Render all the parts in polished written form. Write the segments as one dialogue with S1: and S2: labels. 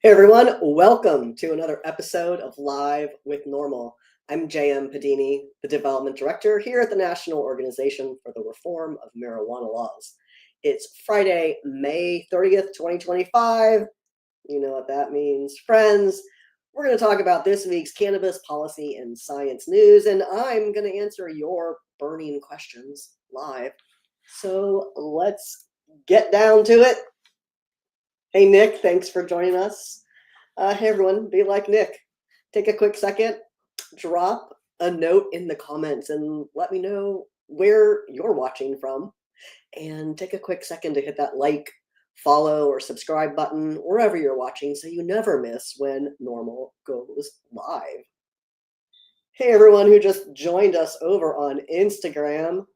S1: Hey everyone, welcome to another episode of Live with Normal. I'm JM Padini, the Development Director here at the National Organization for the Reform of Marijuana Laws. It's Friday, May 30th, 2025. You know what that means. Friends, we're going to talk about this week's cannabis policy and science news, and I'm going to answer your burning questions live. So let's get down to it. Hey Nick, thanks for joining us. Hey everyone, be like Nick. Take a quick second, drop a note in the comments and let me know where you're watching from. And take a quick second to hit that like, follow, or subscribe button wherever you're watching so you never miss when Normal goes live. Hey everyone who just joined us over on Instagram.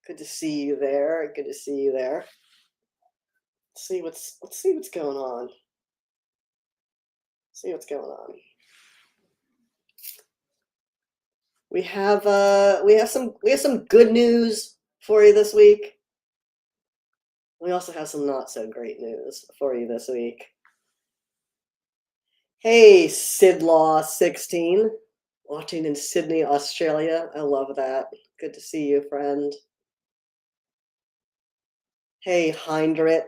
S1: Good to see you there. Good to see you there. Let's see what's going on. See what's going on. We have some good news for you this week. We also have some not so great news for you this week. Hey, Sidlaw16, watching in Sydney, Australia. I love that. Good to see you, friend. Hey, Heinrich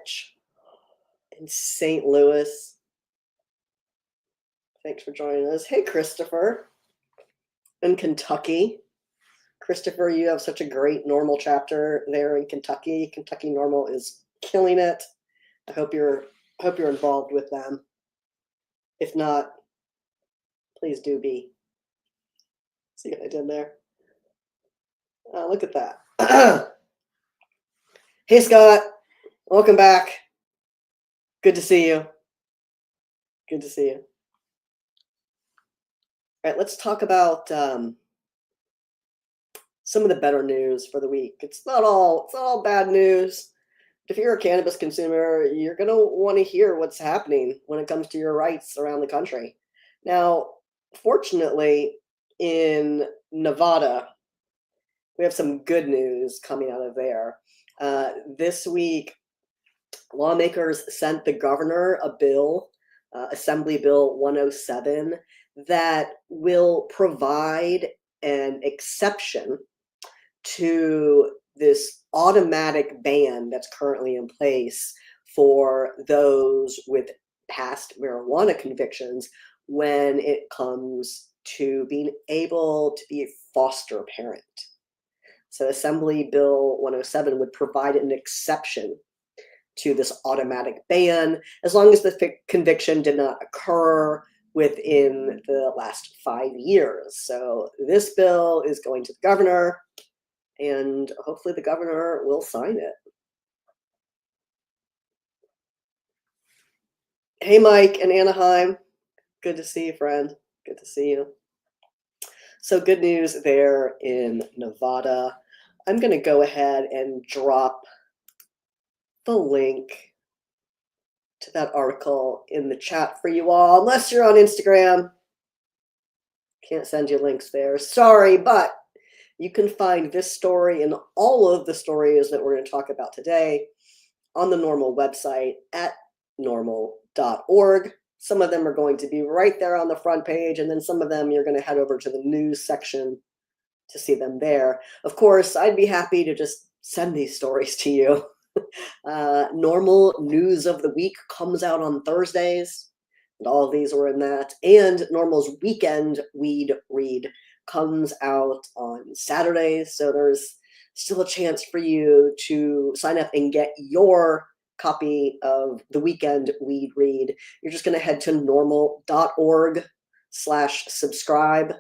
S1: in St. Louis. Thanks for joining us. Hey, Christopher in Kentucky. Christopher, you have such a great NORML chapter there in Kentucky. Kentucky NORML is killing it. I hope you're involved with them. If not, please do be. See what I did there? Look at that. Hey, Scott. Welcome back. Good to see you. Good to see you. All right, let's talk about some of the better news for the week. It's not all bad news. If you're a cannabis consumer, you're going to want to hear what's happening when it comes to your rights around the country. Now, fortunately, in Nevada, we have some good news coming out of there. This week, lawmakers sent the governor a bill, Assembly Bill 107, that will provide an exception to this automatic ban that's currently in place for those with past marijuana convictions when it comes to being able to be a foster parent. So Assembly Bill 107 would provide an exception to this automatic ban as long as the conviction did not occur within the last 5 years. So this bill is going to the governor, and hopefully the governor will sign it. Hey, Mike in Anaheim. Good to see you, friend. Good to see you. So good news there in Nevada. I'm going to go ahead and drop the link to that article in the chat for you all. Unless you're on Instagram, can't send you links there. Sorry, but you can find this story and all of the stories that we're going to talk about today on the NORML website at normal.org. Some of them are going to be right there on the front page, and then some of them you're going to head over to the news section to see them there. Of course, I'd be happy to just send these stories to you. NORML News of the Week comes out on Thursdays, and all of these are in that. And NORML's Weekend Weed Read comes out on Saturdays, so there's still a chance for you to sign up and get your copy of the Weekend Weed Read. You're just going to head to normal.org/subscribe,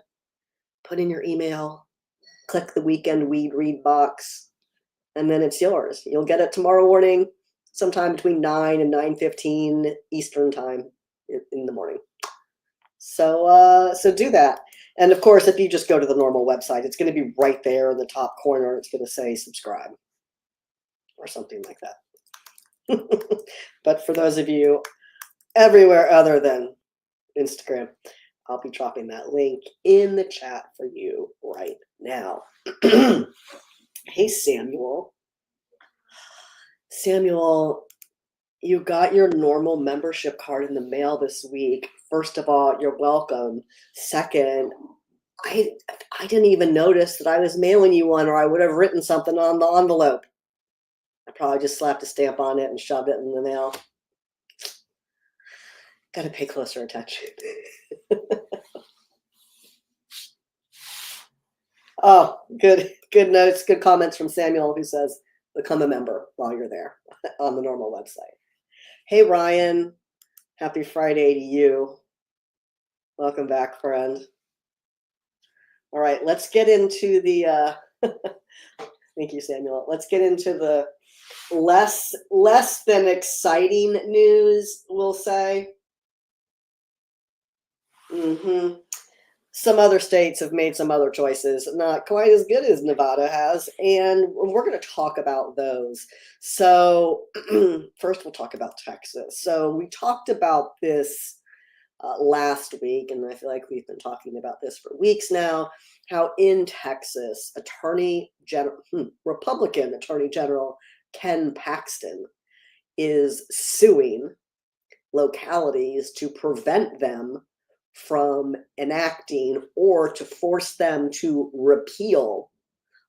S1: put in your email, click the Weekend Weed Read box, and then it's yours. You'll get it tomorrow morning, sometime between 9 and 9:15 Eastern time in the morning. So do that. And of course, if you just go to the NORML website, it's going to be right there in the top corner. It's going to say subscribe or something like that. But for those of you everywhere other than Instagram, I'll be dropping that link in the chat for you right now. Hey, Samuel. Samuel You got your normal membership card in the mail this week. First of all, you're welcome. Second, I I didn't even notice that I was mailing you one, or I would have written something on the envelope. I probably just slapped a stamp on it and shoved it in the mail. Got to pay closer attention. Oh, good notes, good comments from Samuel, who says, become a member while you're there on the NORML website. Hey, Ryan, happy Friday to you. Welcome back, friend. All right, let's get into the, thank you, Samuel. Let's get into the less than exciting news, we'll say. Some other states have made some other choices, not quite as good as Nevada has, and we're going to talk about those. So first we'll talk about Texas. So we talked about this last week, and I feel like we've been talking about this for weeks now, how in Texas, Republican Attorney General Ken Paxton is suing localities to prevent them from enacting or to force them to repeal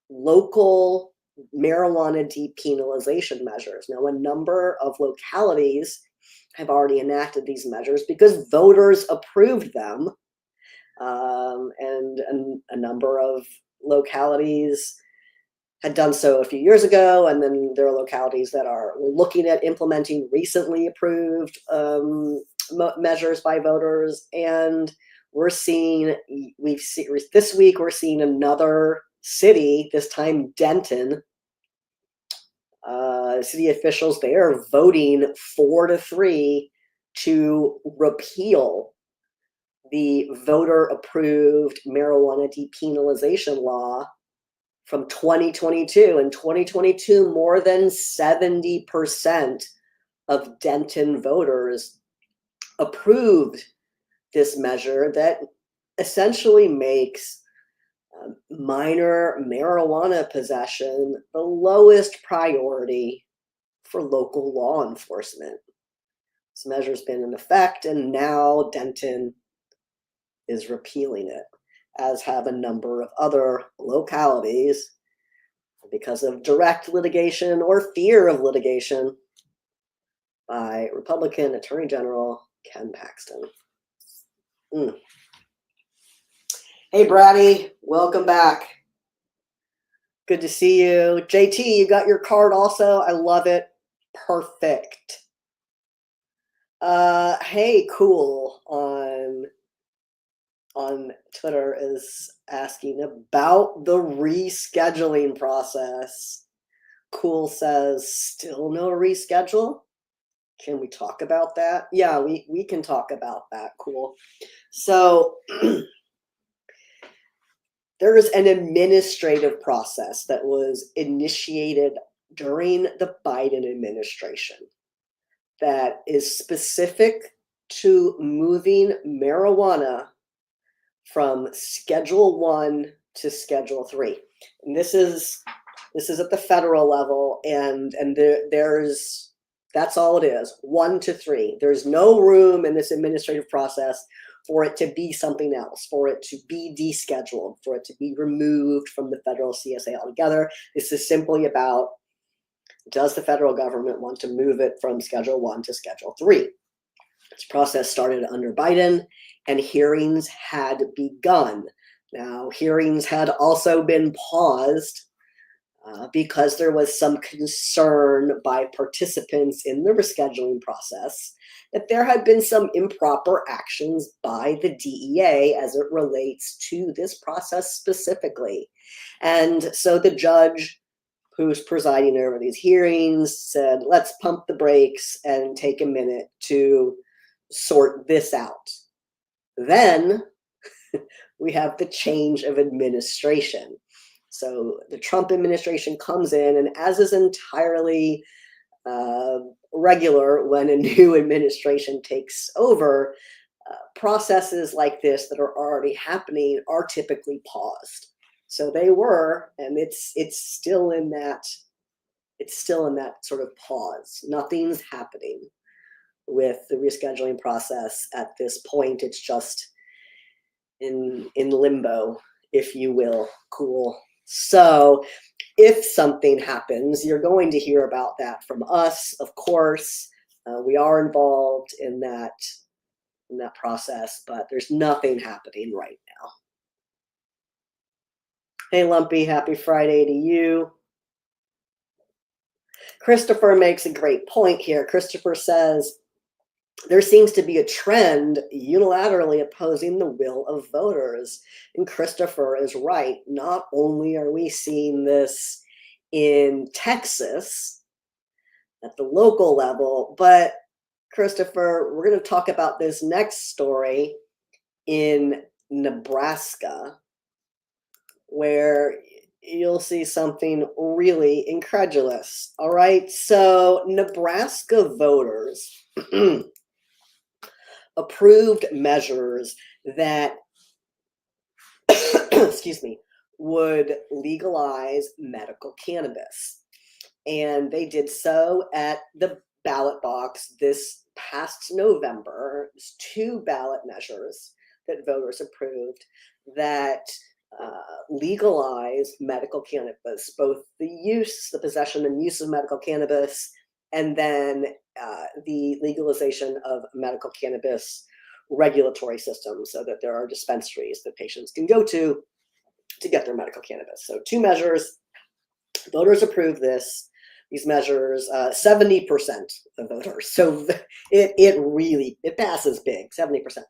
S1: local marijuana depenalization measures. Now, a number of localities have already enacted these measures because voters approved them, and a number of localities had done so a few years ago, and then there are localities that are looking at implementing recently approved measures by voters. And this week we're seeing another city, this time Denton. City officials there voting 4-3 to repeal the voter-approved marijuana depenalization law from 2022. In 2022, more than 70% of Denton voters approved this measure that essentially makes minor marijuana possession the lowest priority for local law enforcement. This measure's been in effect, and now Denton is repealing it, as have a number of other localities, because of direct litigation or fear of litigation by Republican Attorney General Ken Paxton. Hey, Brady, welcome back. Good to see you. JT, you got your card also. I love it. Perfect. Hey, Cool on Twitter is asking about the rescheduling process. Cool says, still no reschedule? Can we talk about that? Yeah, we can talk about that. Cool. So there is an administrative process that was initiated during the Biden administration that is specific to moving marijuana from Schedule 1 to Schedule 3. And this is at the federal level, and that's all it is, 1 to 3. There's no room in this administrative process for it to be something else, for it to be descheduled, for it to be removed from the federal CSA altogether. This is simply about, does the federal government want to move it from Schedule 1 to Schedule 3? This process started under Biden, and hearings had begun. Now, hearings had also been paused because there was some concern by participants in the rescheduling process that there had been some improper actions by the DEA as it relates to this process specifically. And so the judge who's presiding over these hearings said, let's pump the brakes and take a minute to sort this out. Then we have the change of administration. So the Trump administration comes in, and as is entirely regular when a new administration takes over, processes like this that are already happening are typically paused. So they were, and it's still in that it's still in that sort of pause. Nothing's happening with the rescheduling process at this point. It's just in limbo, if you will. Cool. So if something happens, you're going to hear about that from us, of course. We are involved in that process, but there's nothing happening right now. Hey, Lumpy, happy Friday to you. Christopher makes a great point here. Christopher says, there seems to be a trend unilaterally opposing the will of voters. And Christopher is right. Not only are we seeing this in Texas at the local level, but Christopher, we're going to talk about this next story in Nebraska, where you'll see something really incredulous. All right, so Nebraska voters approved measures that excuse me, would legalize medical cannabis. And they did so at the ballot box this past November. There's 2 ballot measures that voters approved that legalize medical cannabis, both the possession and use of medical cannabis, and then the legalization of medical cannabis regulatory systems, so that there are dispensaries that patients can go to get their medical cannabis. So 2 measures, voters approved these measures, 70% of voters. So it passes big, 70%.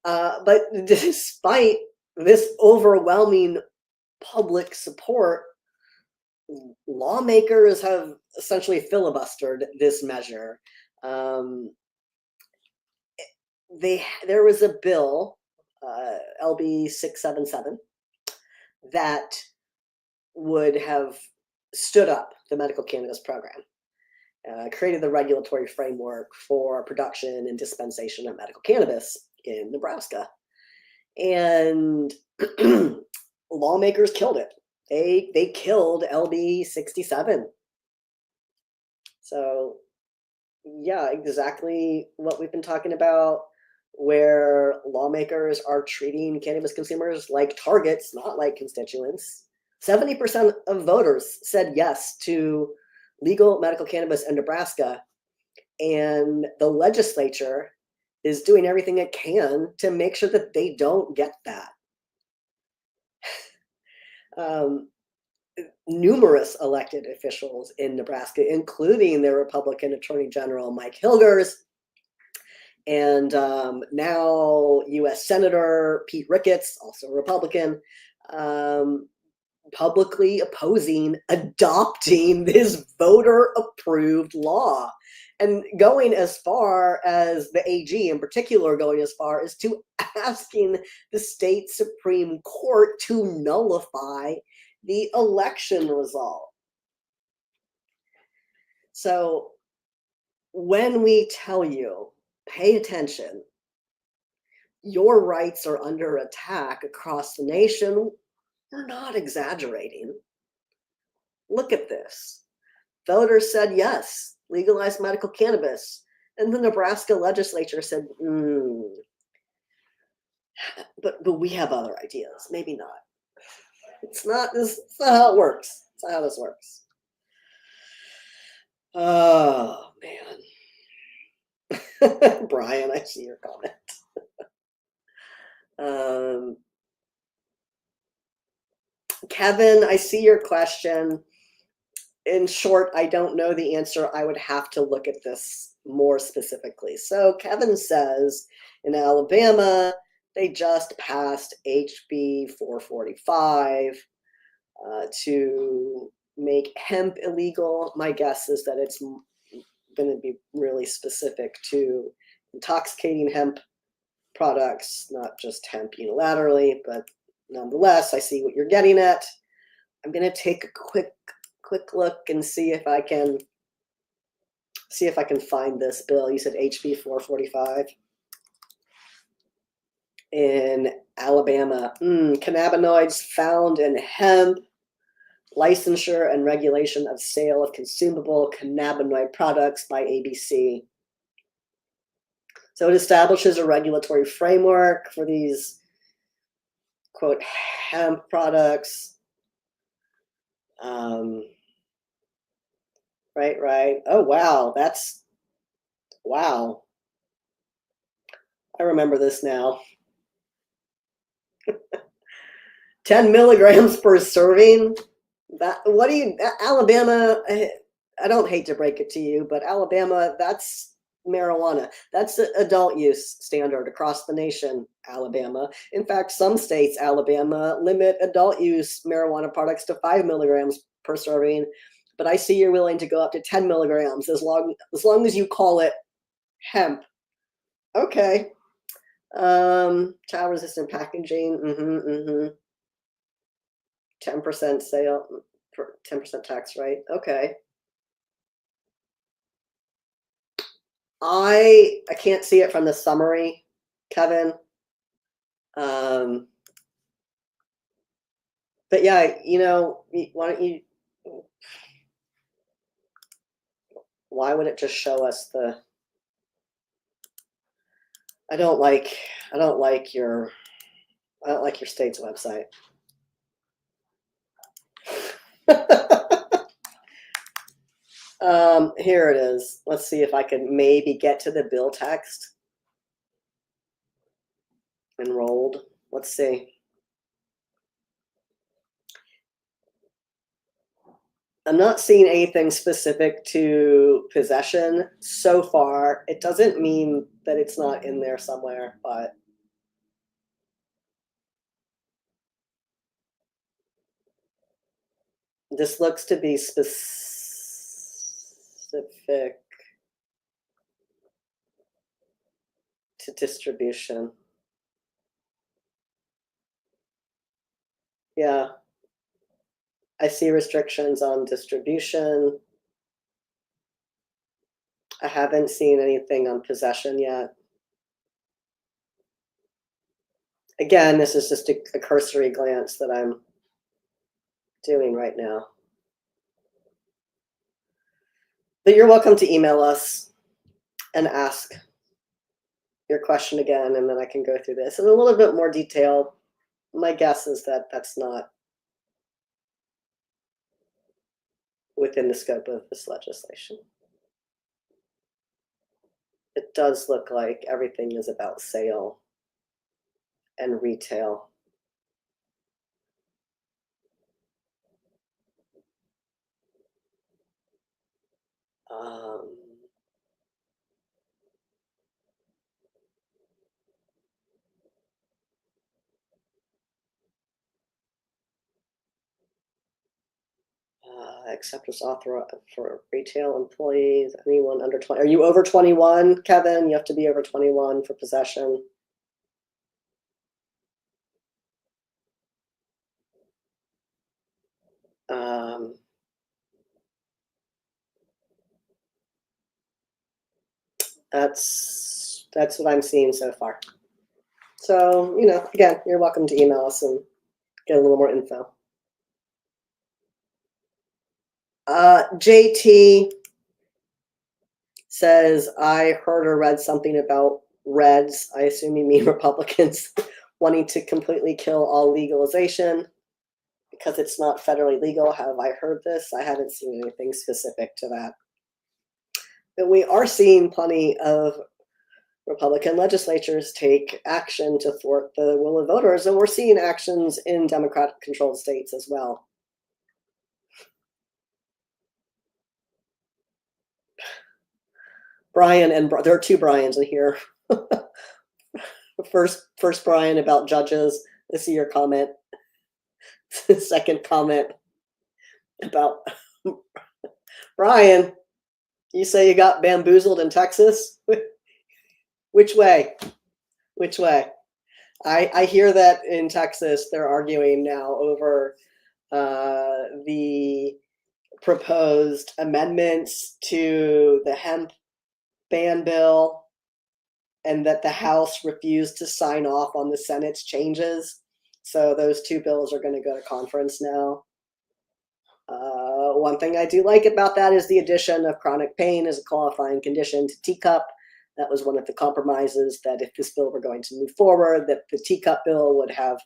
S1: But despite this overwhelming public support, lawmakers have essentially filibustered this measure. There was a bill, LB 677, that would have stood up the medical cannabis program, created the regulatory framework for production and dispensation of medical cannabis in Nebraska. And lawmakers killed it. They killed LB 67. So yeah, exactly what we've been talking about, where lawmakers are treating cannabis consumers like targets, not like constituents. 70% of voters said yes to legal medical cannabis in Nebraska, and the legislature is doing everything it can to make sure that they don't get that. Numerous elected officials in Nebraska, including their Republican Attorney General Mike Hilgers, and now U.S. Senator Pete Ricketts, also a Republican, publicly opposing adopting this voter-approved law, and going as far as the AG in particular, going as far as to asking the state Supreme Court to nullify the election result. So when we tell you, pay attention, your rights are under attack across the nation, we're not exaggerating. Look at this. Voters said yes, legalize medical cannabis. And the Nebraska legislature said, but we have other ideas. Maybe not. It's not how it works. It's not how this works. Oh, man. Brian, I see your comment. Kevin, I see your question. In short, I don't know the answer. I would have to look at this more specifically. So Kevin says in Alabama, they just passed HB 445 to make hemp illegal. My guess is that it's going to be really specific to intoxicating hemp products, not just hemp unilaterally, but nonetheless, I see what you're getting at. I'm going to take a quick look and see if I can find this bill. You said HB 445 in Alabama. Cannabinoids found in hemp licensure and regulation of sale of consumable cannabinoid products by ABC. So it establishes a regulatory framework for these, quote, hemp products. Right. Oh, wow. Wow. I remember this now. 10 milligrams per serving. Alabama, I don't hate to break it to you, but Alabama, that's marijuana. That's the adult use standard across the nation, Alabama. In fact, some states, Alabama, limit adult use marijuana products to 5 milligrams per serving. But I see you're willing to go up to 10 milligrams as long as you call it hemp. Okay. Child resistant packaging. 10% sale, 10% tax rate. Okay. I can't see it from the summary, Kevin. But yeah, why would it just show us the? I don't like your state's website. Here it is. Let's see if I can maybe get to the bill text. Enrolled. Let's see. I'm not seeing anything specific to possession so far. It doesn't mean that it's not in there somewhere, but this looks to be specific to distribution. Yeah. I see restrictions on distribution. I haven't seen anything on possession yet. Again, this is just a cursory glance that I'm doing right now. But you're welcome to email us and ask your question again, and then I can go through this in a little bit more detail. My guess is that that's not within the scope of this legislation. It does look like everything is about sale and retail. Except as authorized for retail employees, anyone under 20. Are you over 21, Kevin? You have to be over 21 for possession. That's what I'm seeing so far. So, again, you're welcome to email us and get a little more info. JT says, I heard or read something about Reds. I assume you mean Republicans wanting to completely kill all legalization because it's not federally legal. Have I heard this? I haven't seen anything specific to that. But we are seeing plenty of Republican legislatures take action to thwart the will of voters, and we're seeing actions in Democratic-controlled states as well. Brian and there are two Brians in here. First Brian about judges. I see your comment. Second comment about Brian. You say you got bamboozled in Texas? Which way? Which way? I hear that in Texas they're arguing now over the proposed amendments to the hemp ban bill, and that the House refused to sign off on the Senate's changes. So those two bills are going to go to conference now. One thing I do like about that is the addition of chronic pain as a qualifying condition to teacup. That was one of the compromises, that if this bill were going to move forward, that the teacup bill would have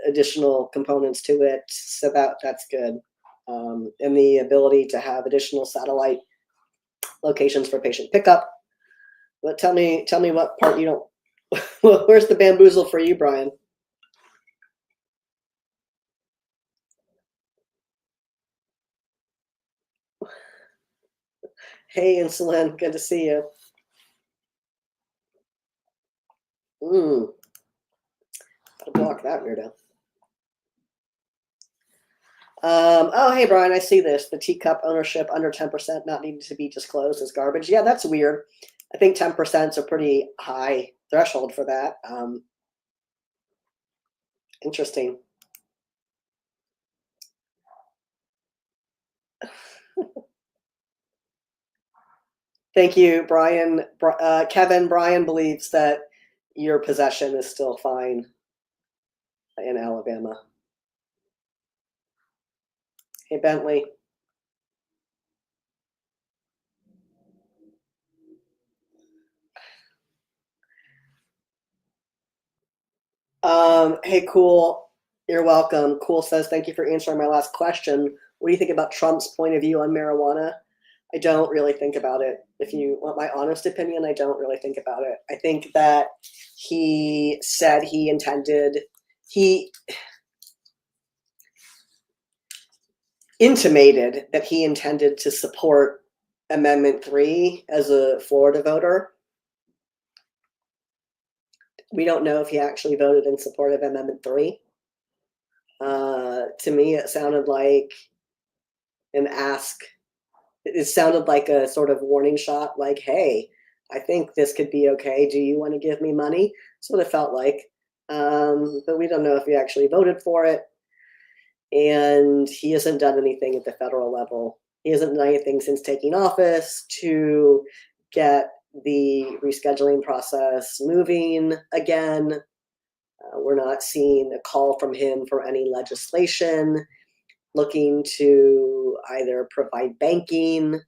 S1: additional components to it. So that's good. And the ability to have additional satellite locations for patient pickup. But tell me what part you don't. Where's the bamboozle for you, Brian? Hey, Insulin, good to see you. Gotta block that weirdo. Oh, hey, Brian, I see this. The teacup ownership under 10% not needing to be disclosed as garbage. Yeah, that's weird. I think 10% is a pretty high threshold for that. Interesting. Thank you, Brian. Kevin, Brian believes that your possession is still fine in Alabama. Hey, Bentley. Hey, Cool. You're welcome. Cool says, thank you for answering my last question. What do you think about Trump's point of view on marijuana? I don't really think about it. If you want my honest opinion, I don't really think about it. I think that he said he intimated that he intended to support Amendment 3 as a Florida voter. We don't know if he actually voted in support of Amendment 3. To me, it sounded like an ask. It sounded like a sort of warning shot, like, hey, I think this could be okay. Do you want to give me money? That's what it felt like. But we don't know if he actually voted for it. And he hasn't done anything at the federal level. He hasn't done anything since taking office to get the rescheduling process moving again. We're not seeing a call from him for any legislation looking to either provide banking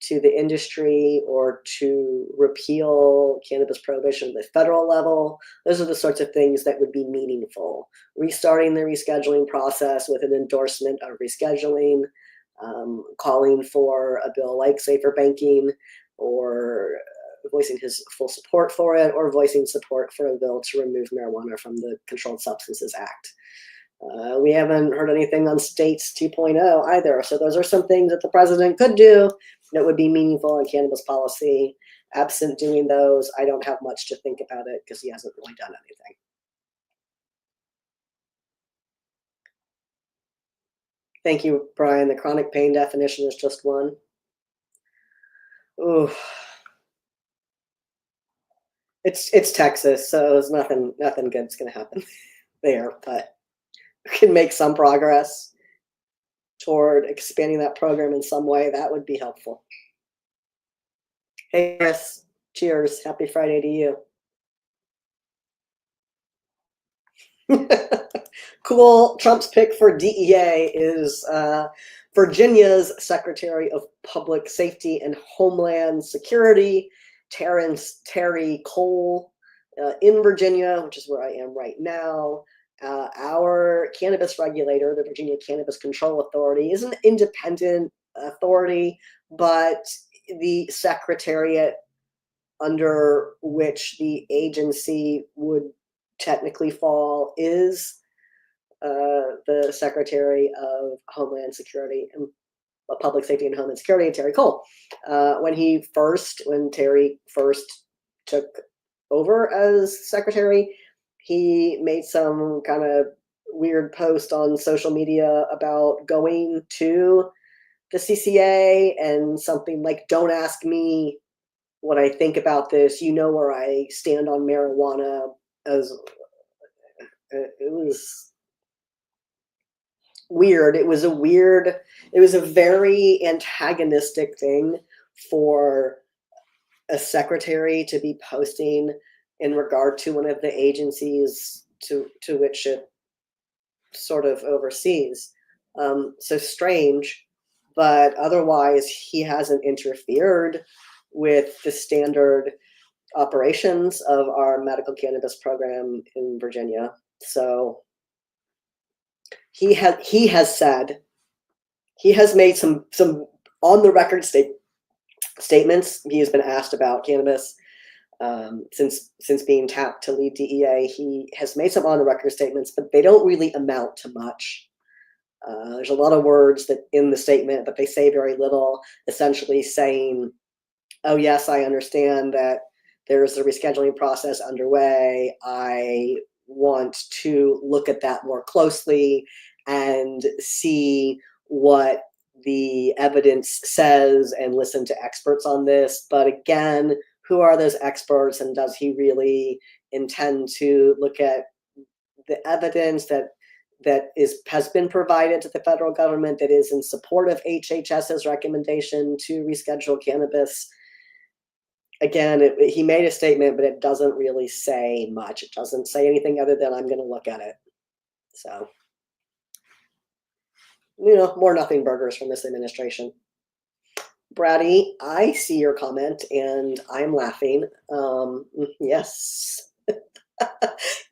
S1: to the industry or to repeal cannabis prohibition at the federal level. Those are the sorts of things that would be meaningful. Restarting the rescheduling process with an endorsement of rescheduling, calling for a bill like safer banking, or voicing his full support for it, or voicing support for a bill to remove marijuana from the Controlled Substances Act. We haven't heard anything on states 2.0 either. So those are some things that the president could do that would be meaningful in cannabis policy. Absent doing those, I don't have much to think about it because he hasn't really done anything. Thank you, Brian. The chronic pain definition is just one. Ooh. It's Texas, so there's nothing good's gonna happen there, but we can make some progress toward expanding that program in some way. That would be helpful. Hey, Chris, cheers. Happy Friday to you. Cool. Trump's pick for DEA is Virginia's Secretary of Public Safety and Homeland Security, Terry Cole, in Virginia, which is where I am right now. Our cannabis regulator, the Virginia Cannabis Control Authority, is an independent authority, but the secretariat under which the agency would technically fall is the Secretary of Homeland Security and Public Safety and Homeland Security, Terry Cole. When Terry first took over as secretary, he made some kind of weird post on social media about going to the CCA and something like, don't ask me what I think about this. You know where I stand on marijuana. As it was weird. It was a very antagonistic thing for a secretary to be posting in regard to one of the agencies to which it sort of oversees. So strange, but otherwise he hasn't interfered with the standard operations of our medical cannabis program in Virginia. So he has said, he has made some on the record statements. He has been asked about cannabis since being tapped to lead DEA. He has made some on the record statements, but they don't really amount to much. There's a lot of words that in the statement, but they say very little, essentially saying, oh yes, I understand that there's a rescheduling process underway. I want to look at that more closely and see what the evidence says and listen to experts on this. But again, who are those experts, and does he really intend to look at the evidence that has been provided to the federal government that is in support of HHS's recommendation to reschedule cannabis? Again, he made a statement, but it doesn't really say much. It doesn't say anything other than I'm going to look at it. So, more nothing burgers from this administration. Brady, I see your comment and I'm laughing. Yes.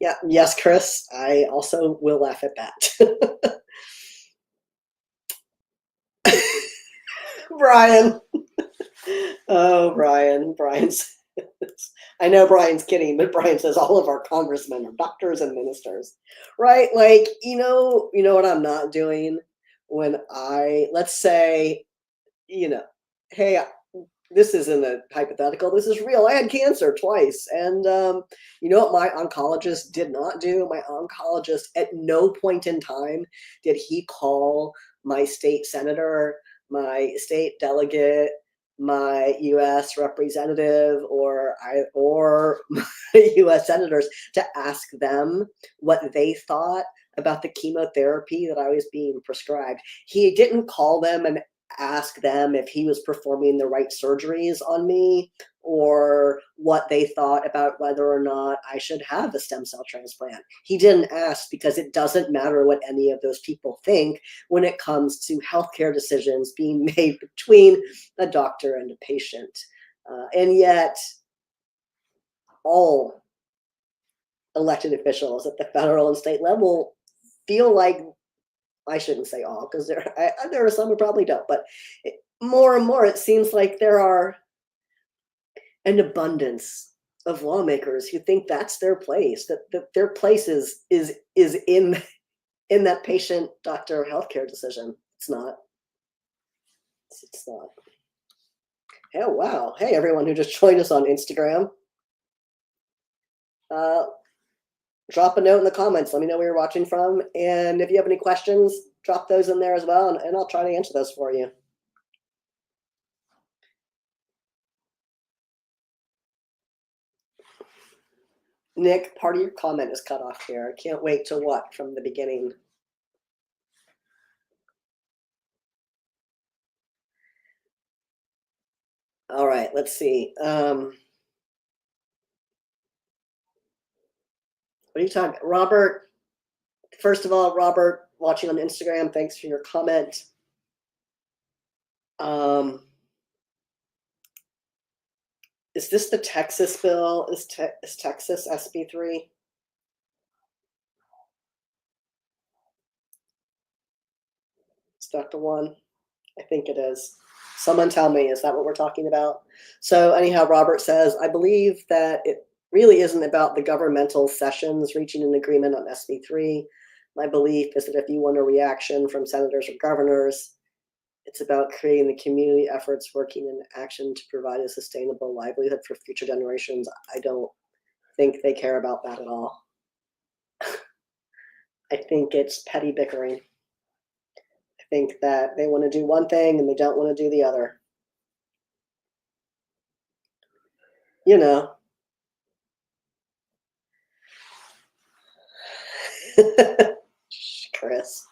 S1: Yeah, yes, Chris, I also will laugh at that. Brian. Oh, Brian's. I know Brian's kidding, but Brian says all of our congressmen are doctors and ministers, right? Like, what I'm not doing when let's say, hey, this isn't a hypothetical. This is real. I had cancer twice. And you know what my oncologist did not do? My oncologist, at no point in time did he call my state senator, my state delegate, my U.S. representative, or my U.S. senators to ask them what they thought about the chemotherapy that I was being prescribed. He didn't call them and ask them if he was performing the right surgeries on me, or what they thought about whether or not I should have a stem cell transplant. He didn't ask, because it doesn't matter what any of those people think when it comes to healthcare decisions being made between a doctor and a patient. And yet, all elected officials at the federal and state level feel like, I shouldn't say all, because there are some who probably don't, but more and more it seems like there are an abundance of lawmakers who think that's their place, that their place is in that patient doctor healthcare decision. It's not. It's not. Oh wow! Hey everyone who just joined us on Instagram. Drop a note in the comments. Let me know where you're watching from, and if you have any questions, drop those in there as well, and I'll try to answer those for you. Nick, part of your comment is cut off here. I can't wait to what from the beginning. All right, let's see. What are you talking, Robert? First of all, Robert, watching on Instagram, thanks for your comment. Is this the Texas bill? Is Texas SB3? Is that the one? I think it is. Someone tell me, is that what we're talking about? So anyhow, Robert says, I believe that it really isn't about the governmental sessions reaching an agreement on SB3. My belief is that if you want a reaction from senators or governors, it's about creating the community efforts working in action to provide a sustainable livelihood for future generations. I don't think they care about that at all. I think it's petty bickering. I think that they want to do one thing and they don't want to do the other. Chris.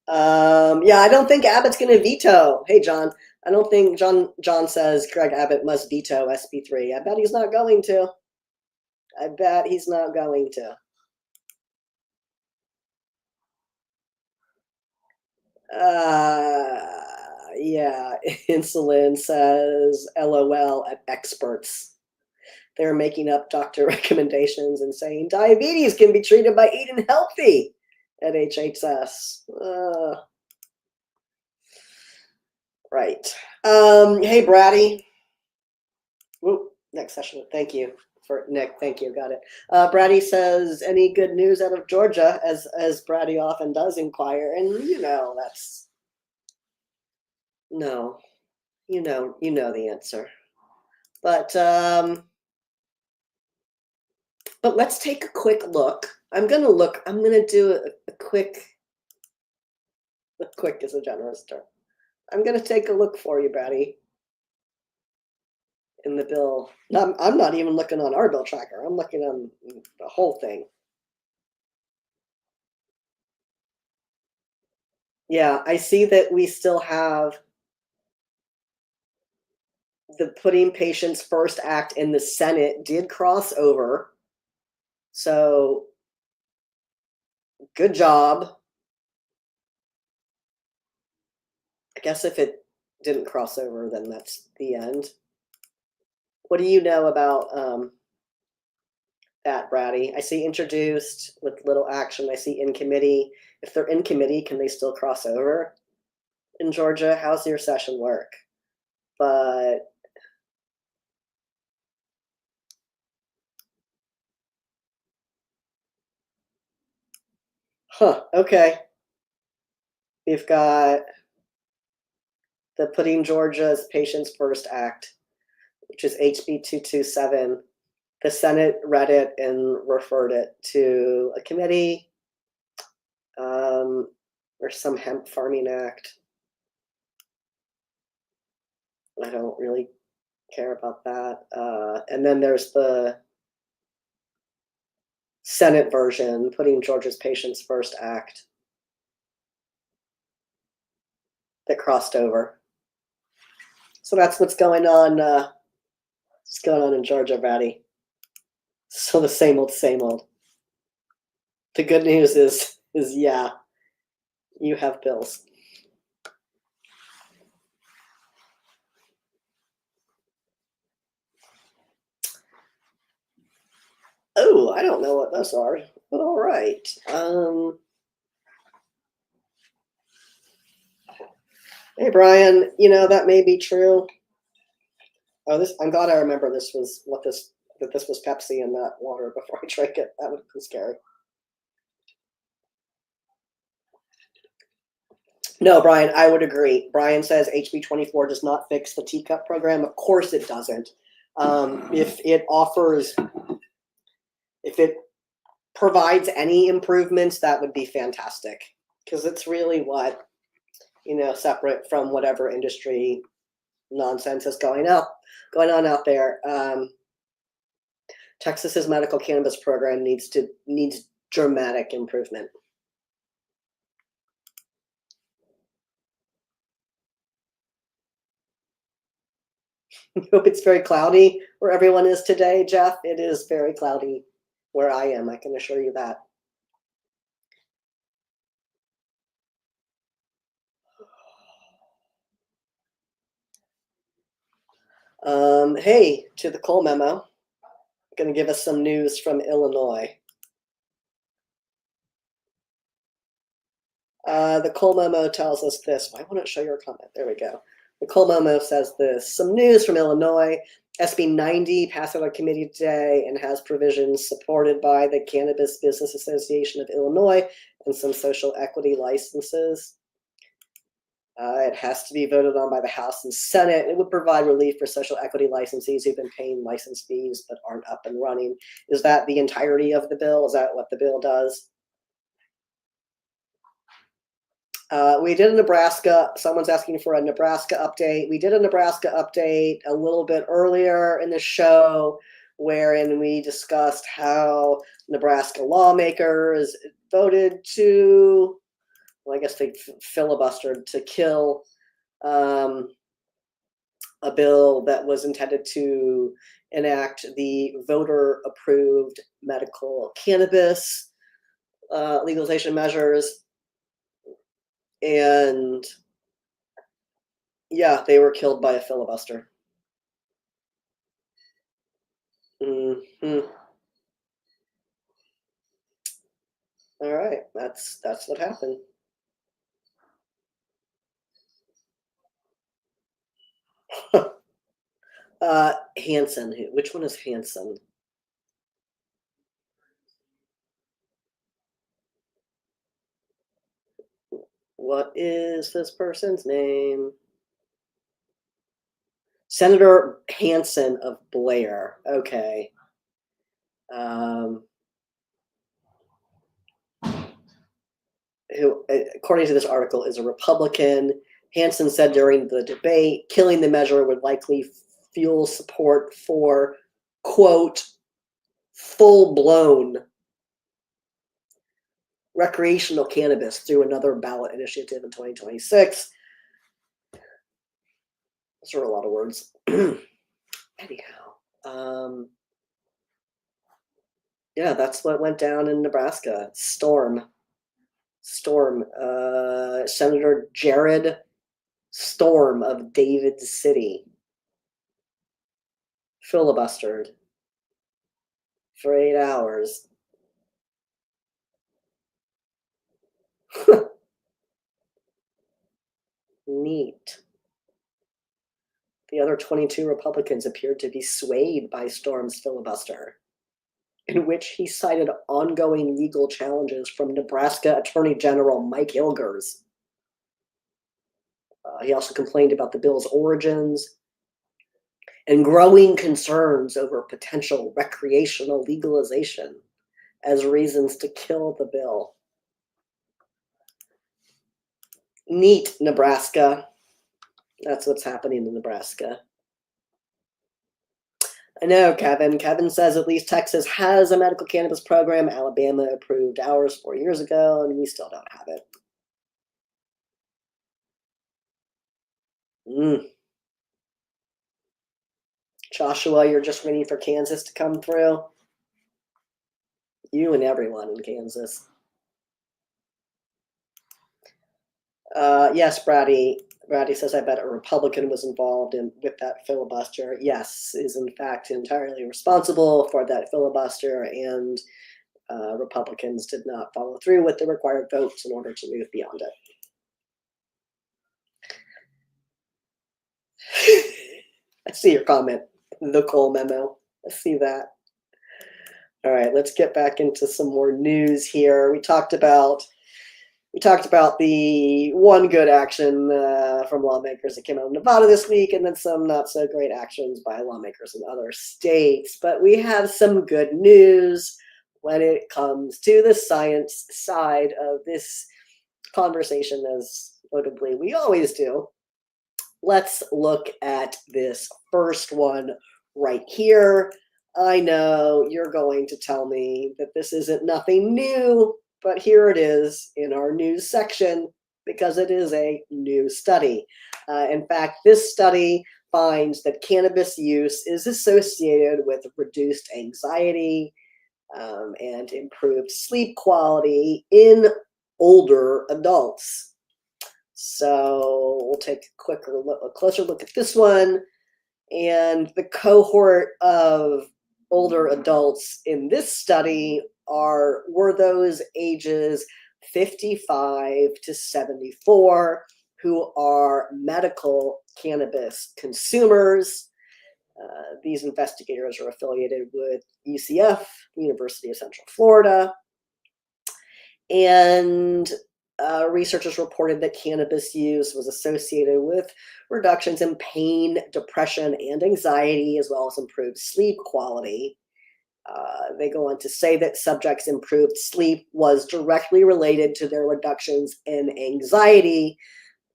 S1: Yeah, I don't think Abbott's going to veto. Hey, John. I don't think John says Greg Abbott must veto SB3. I bet he's not going to. I bet he's not going to. Yeah, insulin says LOL at experts. They're making up doctor recommendations and saying diabetes can be treated by eating healthy at HHS. Right. Hey, Braddy. Whoop, next session. Thank you for Nick. Thank you. Got it. Braddy says, any good news out of Georgia, as Braddy often does inquire, and that's no, you know the answer. But let's take a quick look. I'm gonna do a quick is a generous term. I'm gonna take a look for you, Braddy, in the bill. I'm not even looking on our bill tracker. I'm looking on the whole thing. Yeah, I see that we still have the Putting Patients First Act in the Senate did cross over. So good job. I guess if it didn't cross over, then that's the end. What do you know about that, Braddy? I see introduced with little action. I see in committee. If they're in committee, can they still cross over in Georgia? How's your session work? But okay. We've got the Putting Georgia's Patients First Act, which is HB 227. The Senate read it and referred it to a committee, or some hemp farming act. I don't really care about that. And then there's the Senate version, Putting Georgia's Patients First Act, that crossed over. So that's what's going on. What's going on in Georgia, Braddy? So the same old, same old. The good news is yeah, you have bills. Oh, I don't know what those are, but all right. Hey, Brian, that may be true. Oh, I'm glad I remember this was that this was Pepsi and not water before I drank it. That would have been scary. No, Brian, I would agree. Brian says HB 24 does not fix the teacup program. Of course it doesn't. If it provides any improvements, that would be fantastic, because it's really what, separate from whatever industry nonsense is going on out there. Texas's medical cannabis program needs dramatic improvement. Hope it's very cloudy where everyone is today, Jeff. It is very cloudy where I am, I can assure you that. Hey, to the Cole memo. Going to give us some news from Illinois. The Cole memo tells us this. Why won't it show your comment? There we go. The Cole memo says this. Some news from Illinois. SB 90 passed out of committee today and has provisions supported by the Cannabis Business Association of Illinois and some social equity licenses. It has to be voted on by the House and Senate. It would provide relief for social equity licensees who've been paying license fees but aren't up and running. Is that the entirety of the bill? Is that what the bill does? We did a Nebraska. Someone's asking for a Nebraska update. We did a Nebraska update a little bit earlier in the show, wherein we discussed how Nebraska lawmakers voted to, well, I guess they filibustered to kill a bill that was intended to enact the voter-approved medical cannabis legalization measures. And yeah, they were killed by a filibuster. Hmm. All right, that's what happened. Hanson. Which one is Hanson? What is this person's name? Senator Hanson of Blair. Okay. Um, who, according to this article, is a Republican. Hanson said during the debate, killing the measure would likely fuel support for, quote, full blown recreational cannabis through another ballot initiative in 2026. Those are a lot of words. Anyhow, yeah, that's what went down in Nebraska. Storm. Senator Jared Storm of David City filibustered for 8 hours. Neat. The other 22 Republicans appeared to be swayed by Storm's filibuster, in which he cited ongoing legal challenges from Nebraska Attorney General Mike Ilgers. He also complained about the bill's origins and growing concerns over potential recreational legalization as reasons to kill the bill. Neat, Nebraska. That's what's happening in Nebraska. I know, Kevin. Kevin says at least Texas has a medical cannabis program. Alabama approved ours 4 years ago, and we still don't have it. Joshua, you're just waiting for Kansas to come through? You and everyone in Kansas. Yes, Brady. Brady says, I bet a Republican was involved with that filibuster. Yes, is in fact entirely responsible for that filibuster, and Republicans did not follow through with the required votes in order to move beyond it. I see your comment, the Cole memo. I see that. All right, let's get back into some more news here. We talked about the one good action from lawmakers that came out of Nevada this week, and then some not so great actions by lawmakers in other states. But we have some good news when it comes to the science side of this conversation, as notably we always do. Let's look at this first one right here. I know you're going to tell me that this isn't nothing new, but here it is in our news section because it is a new study. In fact, this study finds that cannabis use is associated with reduced anxiety and improved sleep quality in older adults. So we'll take a closer look at this one. And the cohort of older adults in this study were those ages 55 to 74 who are medical cannabis consumers. These investigators are affiliated with UCF, University of Central Florida, and researchers reported that cannabis use was associated with reductions in pain, depression, and anxiety, as well as improved sleep quality. They go on to say that subjects' improved sleep was directly related to their reductions in anxiety,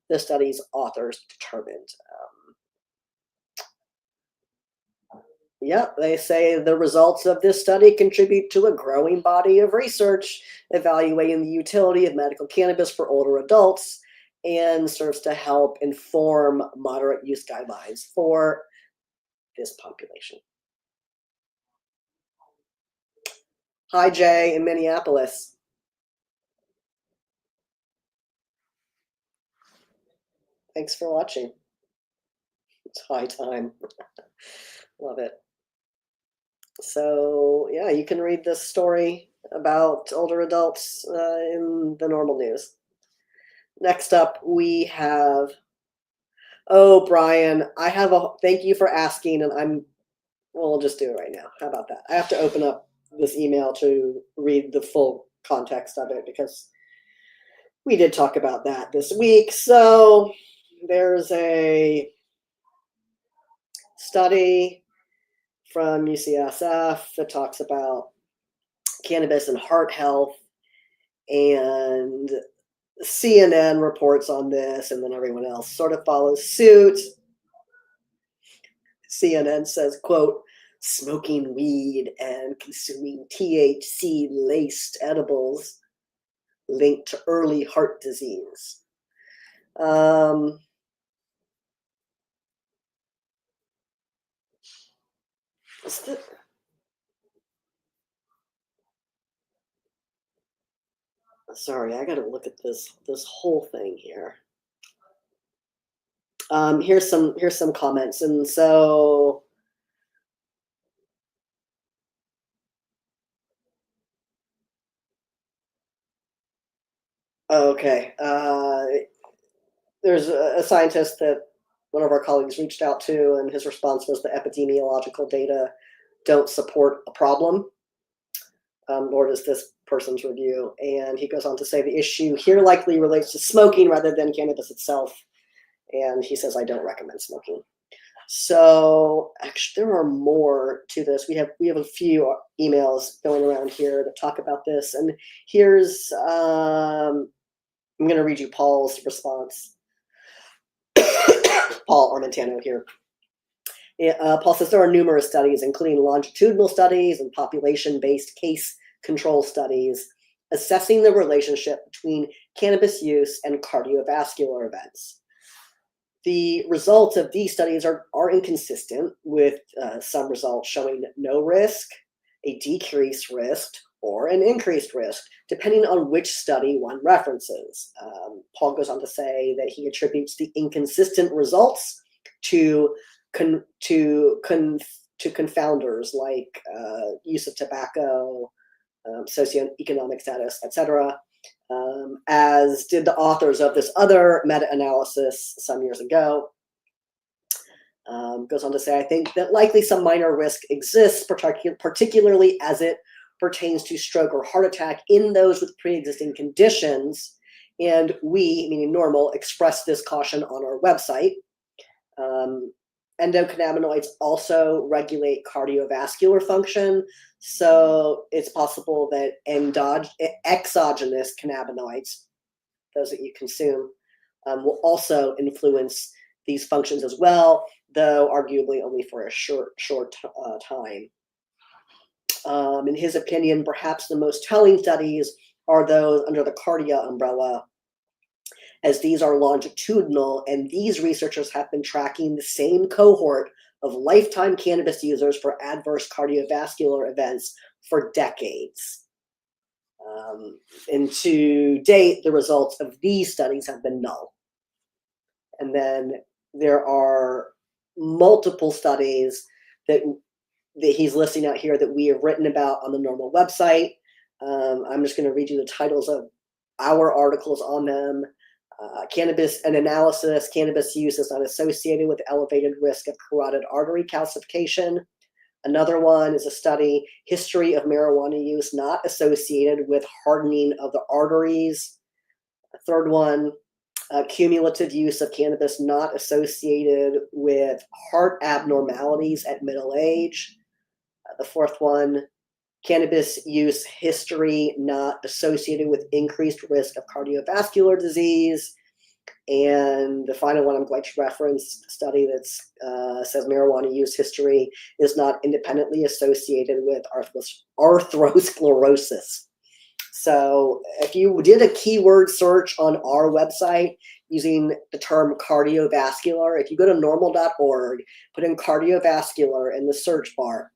S1: the study's authors determined. Yeah, they say the results of this study contribute to a growing body of research evaluating the utility of medical cannabis for older adults and serves to help inform moderate use guidelines for this population. Hi, Jay, in Minneapolis. Thanks for watching. It's high time. Love it. So yeah, you can read this story about older adults in the normal news. Next up, we have, oh, Brian, I have a, thank you for asking, and well, we'll just do it right now. How about that? I have to open up this email to read the full context of it because we did talk about that this week. So there's a study from UCSF that talks about cannabis and heart health, and CNN reports on this, and then everyone else sort of follows suit. CNN says, quote, smoking weed and consuming THC-laced edibles linked to early heart disease. Sorry, I gotta look at this whole thing here. Here's some comments, and so okay. There's a scientist that one of our colleagues reached out to, and his response was the epidemiological data don't support a problem, nor does this person's review. And he goes on to say the issue here likely relates to smoking rather than cannabis itself. And he says, I don't recommend smoking. So actually, there are more to this. We have a few emails going around here that talk about this. And here's, I'm going to read you Paul's response. Paul Armentano here. Paul says there are numerous studies, including longitudinal studies and population-based case control studies, assessing the relationship between cannabis use and cardiovascular events. The results of these studies are inconsistent, with some results showing no risk, a decreased risk, or an increased risk, depending on which study one references. Paul goes on to say that he attributes the inconsistent results to confounders like use of tobacco, socioeconomic status, etc., as did the authors of this other meta-analysis some years ago. Goes on to say, I think that likely some minor risk exists, particularly as it pertains to stroke or heart attack in those with pre-existing conditions. And we, meaning NORML, express this caution on our website. Endocannabinoids also regulate cardiovascular function, so it's possible that exogenous cannabinoids, those that you consume, will also influence these functions as well, though arguably only for a short time. In his opinion, perhaps the most telling studies are those under the Cardia umbrella, as these are longitudinal, and these researchers have been tracking the same cohort of lifetime cannabis users for adverse cardiovascular events for decades. And to date, the results of these studies have been null. And then there are multiple studies that he's listing out here that we have written about on the NORML website. I'm just going to read you the titles of our articles on them. Cannabis, an analysis, cannabis use is not associated with elevated risk of carotid artery calcification. Another one is a study, history of marijuana use not associated with hardening of the arteries. A third one, cumulative use of cannabis not associated with heart abnormalities at middle age. The fourth one, cannabis use history not associated with increased risk of cardiovascular disease. And the final one I'm going to reference, a study that says marijuana use history is not independently associated with atherosclerosis. So if you did a keyword search on our website using the term cardiovascular, if you go to norml.org, put in cardiovascular in the search bar,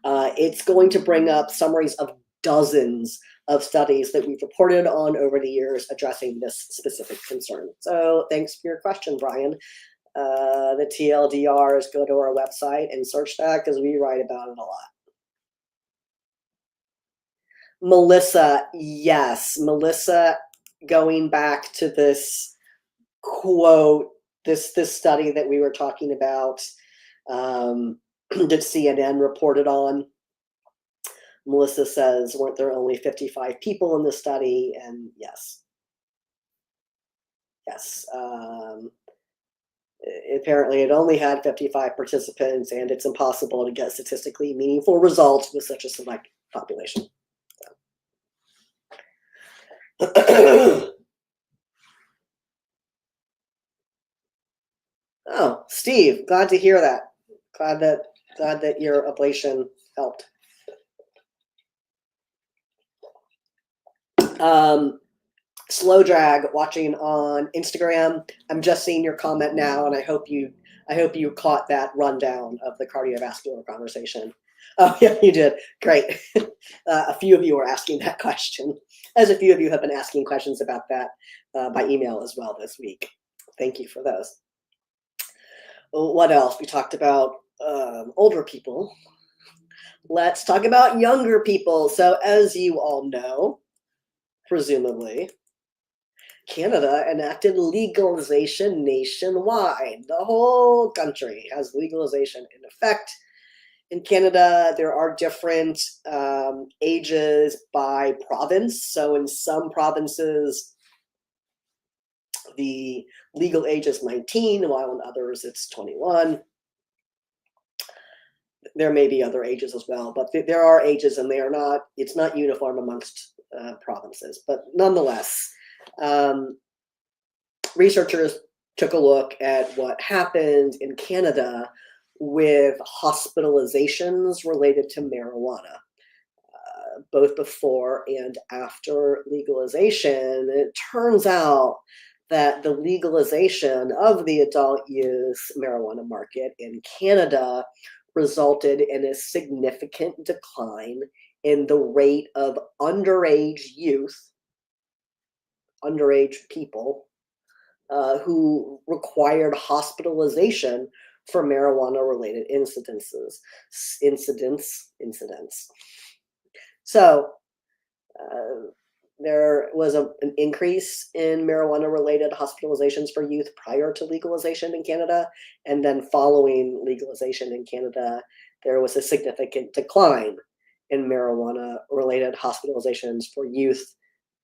S1: it's going to bring up summaries of dozens of studies that we've reported on over the years addressing this specific concern. So thanks for your question, Brian. The TLDR is go to our website and search that because we write about it a lot. Melissa, yes. Melissa, going back to this quote, this study that we were talking about, that CNN reported on. Melissa says, weren't there only 55 people in the study? And yes. Apparently it only had 55 participants, and it's impossible to get statistically meaningful results with such a select population. Oh, Steve, glad to hear that. Glad that your ablation helped. Slow Drag watching on Instagram. I'm just seeing your comment now, and I hope you caught that rundown of the cardiovascular conversation. Oh yeah, you did. Great. A few of you were asking that question, as a few of you have been asking questions about that by email as well this week. Thank you for those. What else? We talked about older people. Let's talk about younger people. So as you all know, presumably, Canada enacted legalization nationwide. The whole country has legalization in effect. In Canada, there are different ages by province. So in some provinces, the legal age is 19, while in others it's 21. There may be other ages as well, but there are ages, and it's not uniform amongst provinces. But nonetheless, researchers took a look at what happened in Canada with hospitalizations related to marijuana, both before and after legalization. It turns out that the legalization of the adult use marijuana market in Canada resulted in a significant decline in the rate of underage youth, underage people, who required hospitalization for marijuana-related incidents. So there was an increase in marijuana-related hospitalizations for youth prior to legalization in Canada, and then following legalization in Canada, there was a significant decline in marijuana-related hospitalizations for youth,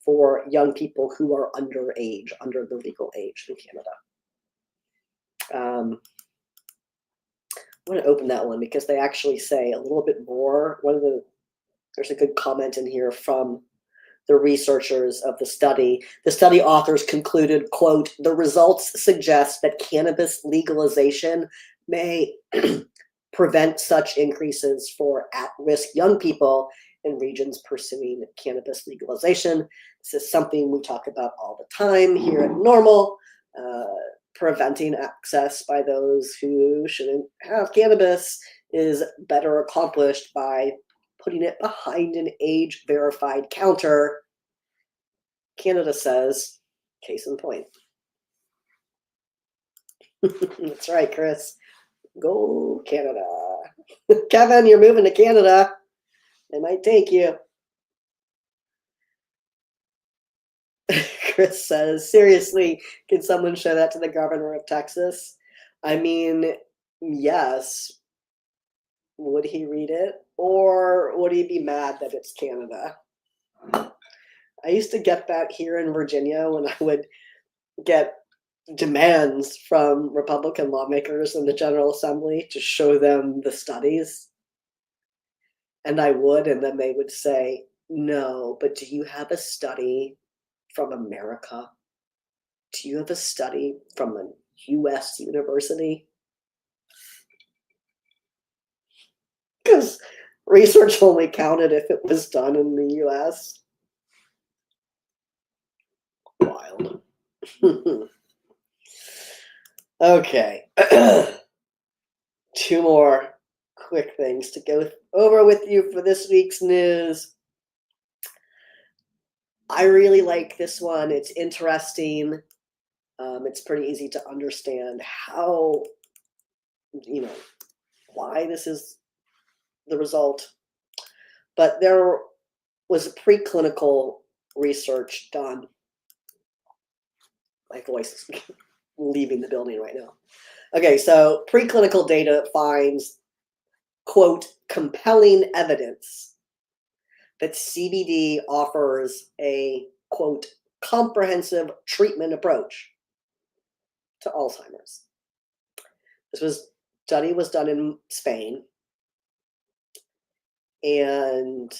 S1: for young people who are underage, under the legal age in Canada. I'm going to open that one because they actually say a little bit more. There's a good comment in here from the researchers of the study. The study authors concluded, quote, "The results suggest that cannabis legalization may prevent such increases for at-risk young people in regions pursuing cannabis legalization." This is something we talk about all the time here at NORML. Preventing access by those who shouldn't have cannabis is better accomplished by putting it behind an age-verified counter. Canada says, case in point. That's right, Chris. Go Canada. Kevin, you're moving to Canada. They might take you. Chris says, seriously, can someone show that to the governor of Texas? I mean, yes. Would he read it? Or would he be mad that it's Canada? I used to get that here in Virginia when I would get demands from Republican lawmakers in the General Assembly to show them the studies. And I would, and then they would say, no, but do you have a study from America? Do you have a study from a US university? Because research only counted if it was done in the US. Wild. Okay. Two more quick things to go over with you for this week's news. I really like this one. It's interesting. It's pretty easy to understand how, why this is the result. But there was preclinical research done. My voice is leaving the building right now. Okay, so preclinical data finds, quote, compelling evidence that CBD offers a, quote, comprehensive treatment approach to Alzheimer's. Study was done in Spain, and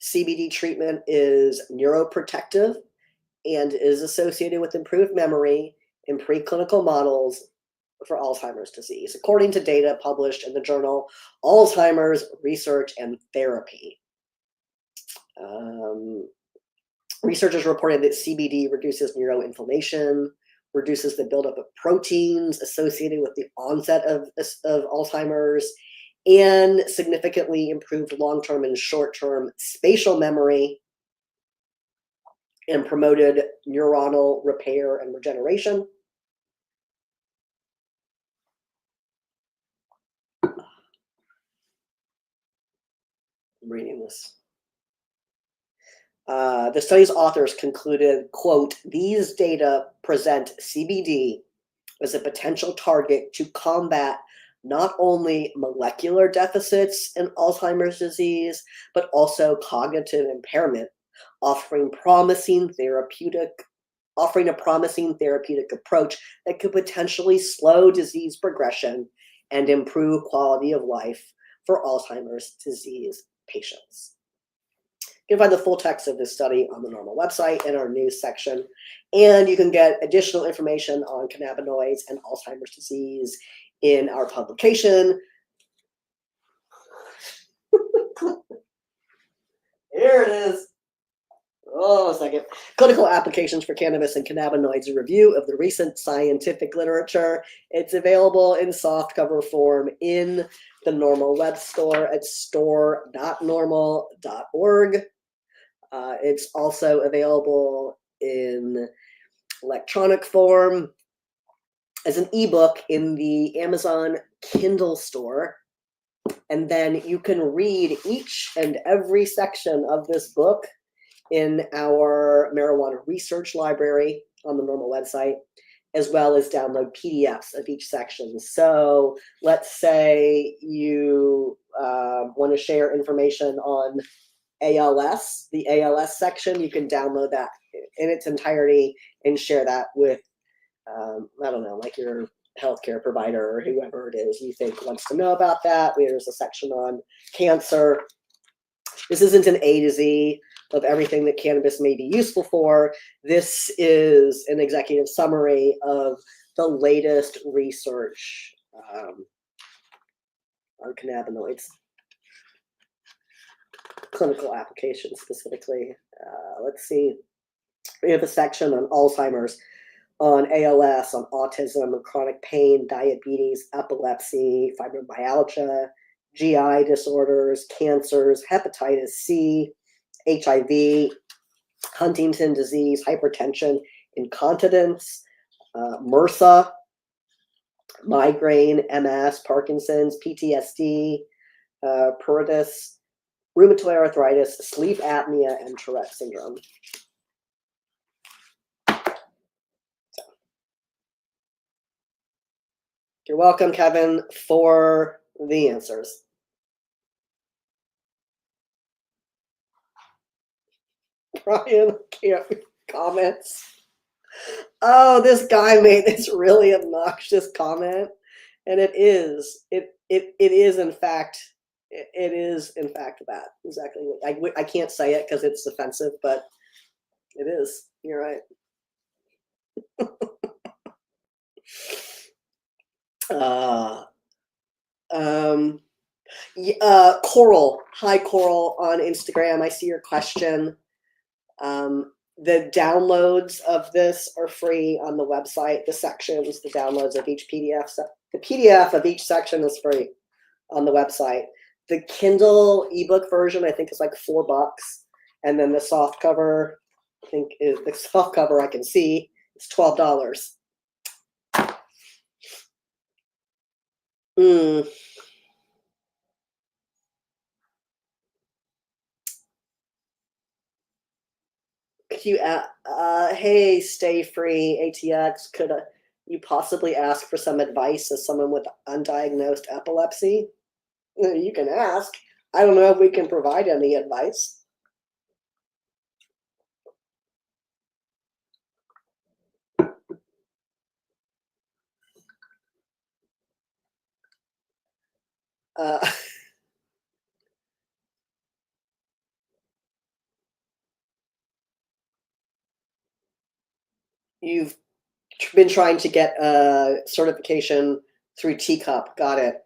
S1: CBD treatment is neuroprotective and is associated with improved memory in preclinical models for Alzheimer's disease, according to data published in the journal Alzheimer's Research and Therapy. Researchers reported that CBD reduces neuroinflammation, reduces the buildup of proteins associated with the onset of Alzheimer's, and significantly improved long-term and short-term spatial memory, and promoted neuronal repair and regeneration. I'm reading this. The study's authors concluded, quote, these data present CBD as a potential target to combat not only molecular deficits in Alzheimer's disease, but also cognitive impairment, offering a promising therapeutic approach that could potentially slow disease progression and improve quality of life for Alzheimer's disease patients. You can find the full text of this study on the NORML website in our news section, and you can get additional information on cannabinoids and Alzheimer's disease in our publication. Here it is. Oh, a second. Clinical Applications for Cannabis and Cannabinoids, a review of the recent scientific literature. It's available in softcover form in the NORML web store at store.norml.org. It's also available in electronic form as an ebook in the Amazon Kindle store. And then you can read each and every section of this book in our marijuana research library on the NORML website, as well as download PDFs of each section. So let's say you want to share information on ALS, the ALS section, you can download that in its entirety and share that with, I don't know, like your healthcare provider or whoever it is you think wants to know about that. There's a section on cancer. This isn't an A to Z of everything that cannabis may be useful for. This is an executive summary of the latest research on cannabinoids. Clinical applications specifically. Let's see. We have a section on Alzheimer's, on ALS, on autism, and chronic pain, diabetes, epilepsy, fibromyalgia, GI disorders, cancers, hepatitis C, HIV, Huntington disease, hypertension, incontinence, MRSA, migraine, MS, Parkinson's, PTSD, pruritus, rheumatoid arthritis, sleep apnea, and Tourette syndrome. So, you're welcome, Kevin, for the answers. Brian can't comments. Oh, this guy made this really obnoxious comment, and it is in fact that exactly. I can't say it because it's offensive, but it is. You're right. Coral. Hi, Coral on Instagram. I see your question. The downloads of this are free on the website. The sections, the downloads of each PDF. The PDF of each section is free on the website. The Kindle ebook version, I think, is like $4. And then the soft cover, I think is the soft cover I can see, it's $12. Mm. Could you, hey, Stay Free ATX, could you possibly ask for some advice as someone with undiagnosed epilepsy? You can ask. I don't know if we can provide any advice. Uh, you've been trying to get a certification through Teacup. Got it.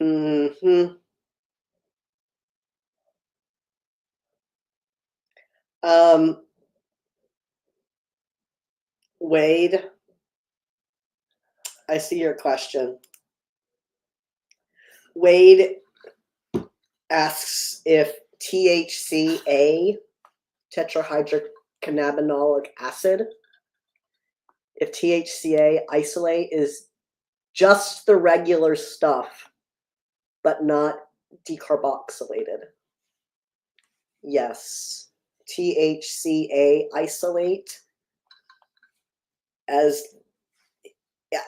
S1: Hmm. Um, Wade, I see your question. Wade asks if THCA, tetrahydrocannabinolic acid, if THCA isolate is just the regular stuff, but not decarboxylated. Yes. THCA isolate, as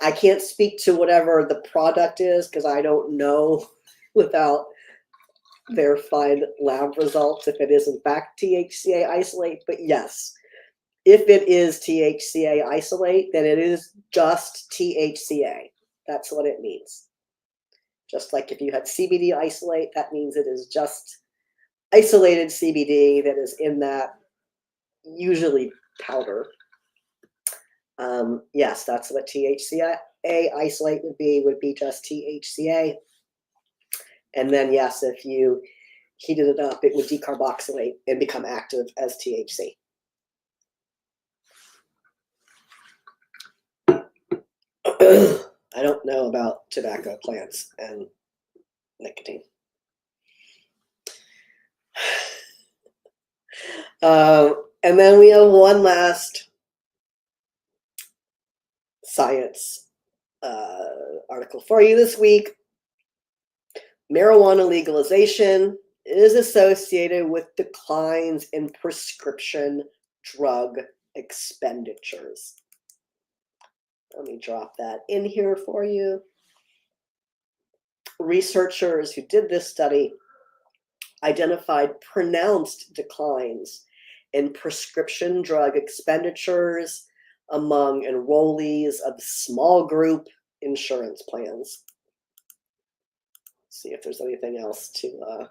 S1: I can't speak to whatever the product is because I don't know without verified lab results if it is in fact THCA isolate. But yes, if it is THCA isolate, then it is just THCA. That's what it means. Just like if you had CBD isolate, that means it is just isolated CBD that is in that, usually powder. Yes, that's what THCA isolate would be just THCA. And then yes, if you heated it up, it would decarboxylate and become active as THC. I don't know about tobacco plants and nicotine. And then we have one last science article for you this week. Marijuana legalization is associated with declines in prescription drug expenditures. Let me drop that in here for you. Researchers who did this study identified pronounced declines in prescription drug expenditures among enrollees of small group insurance plans. Let's see if there's anything else to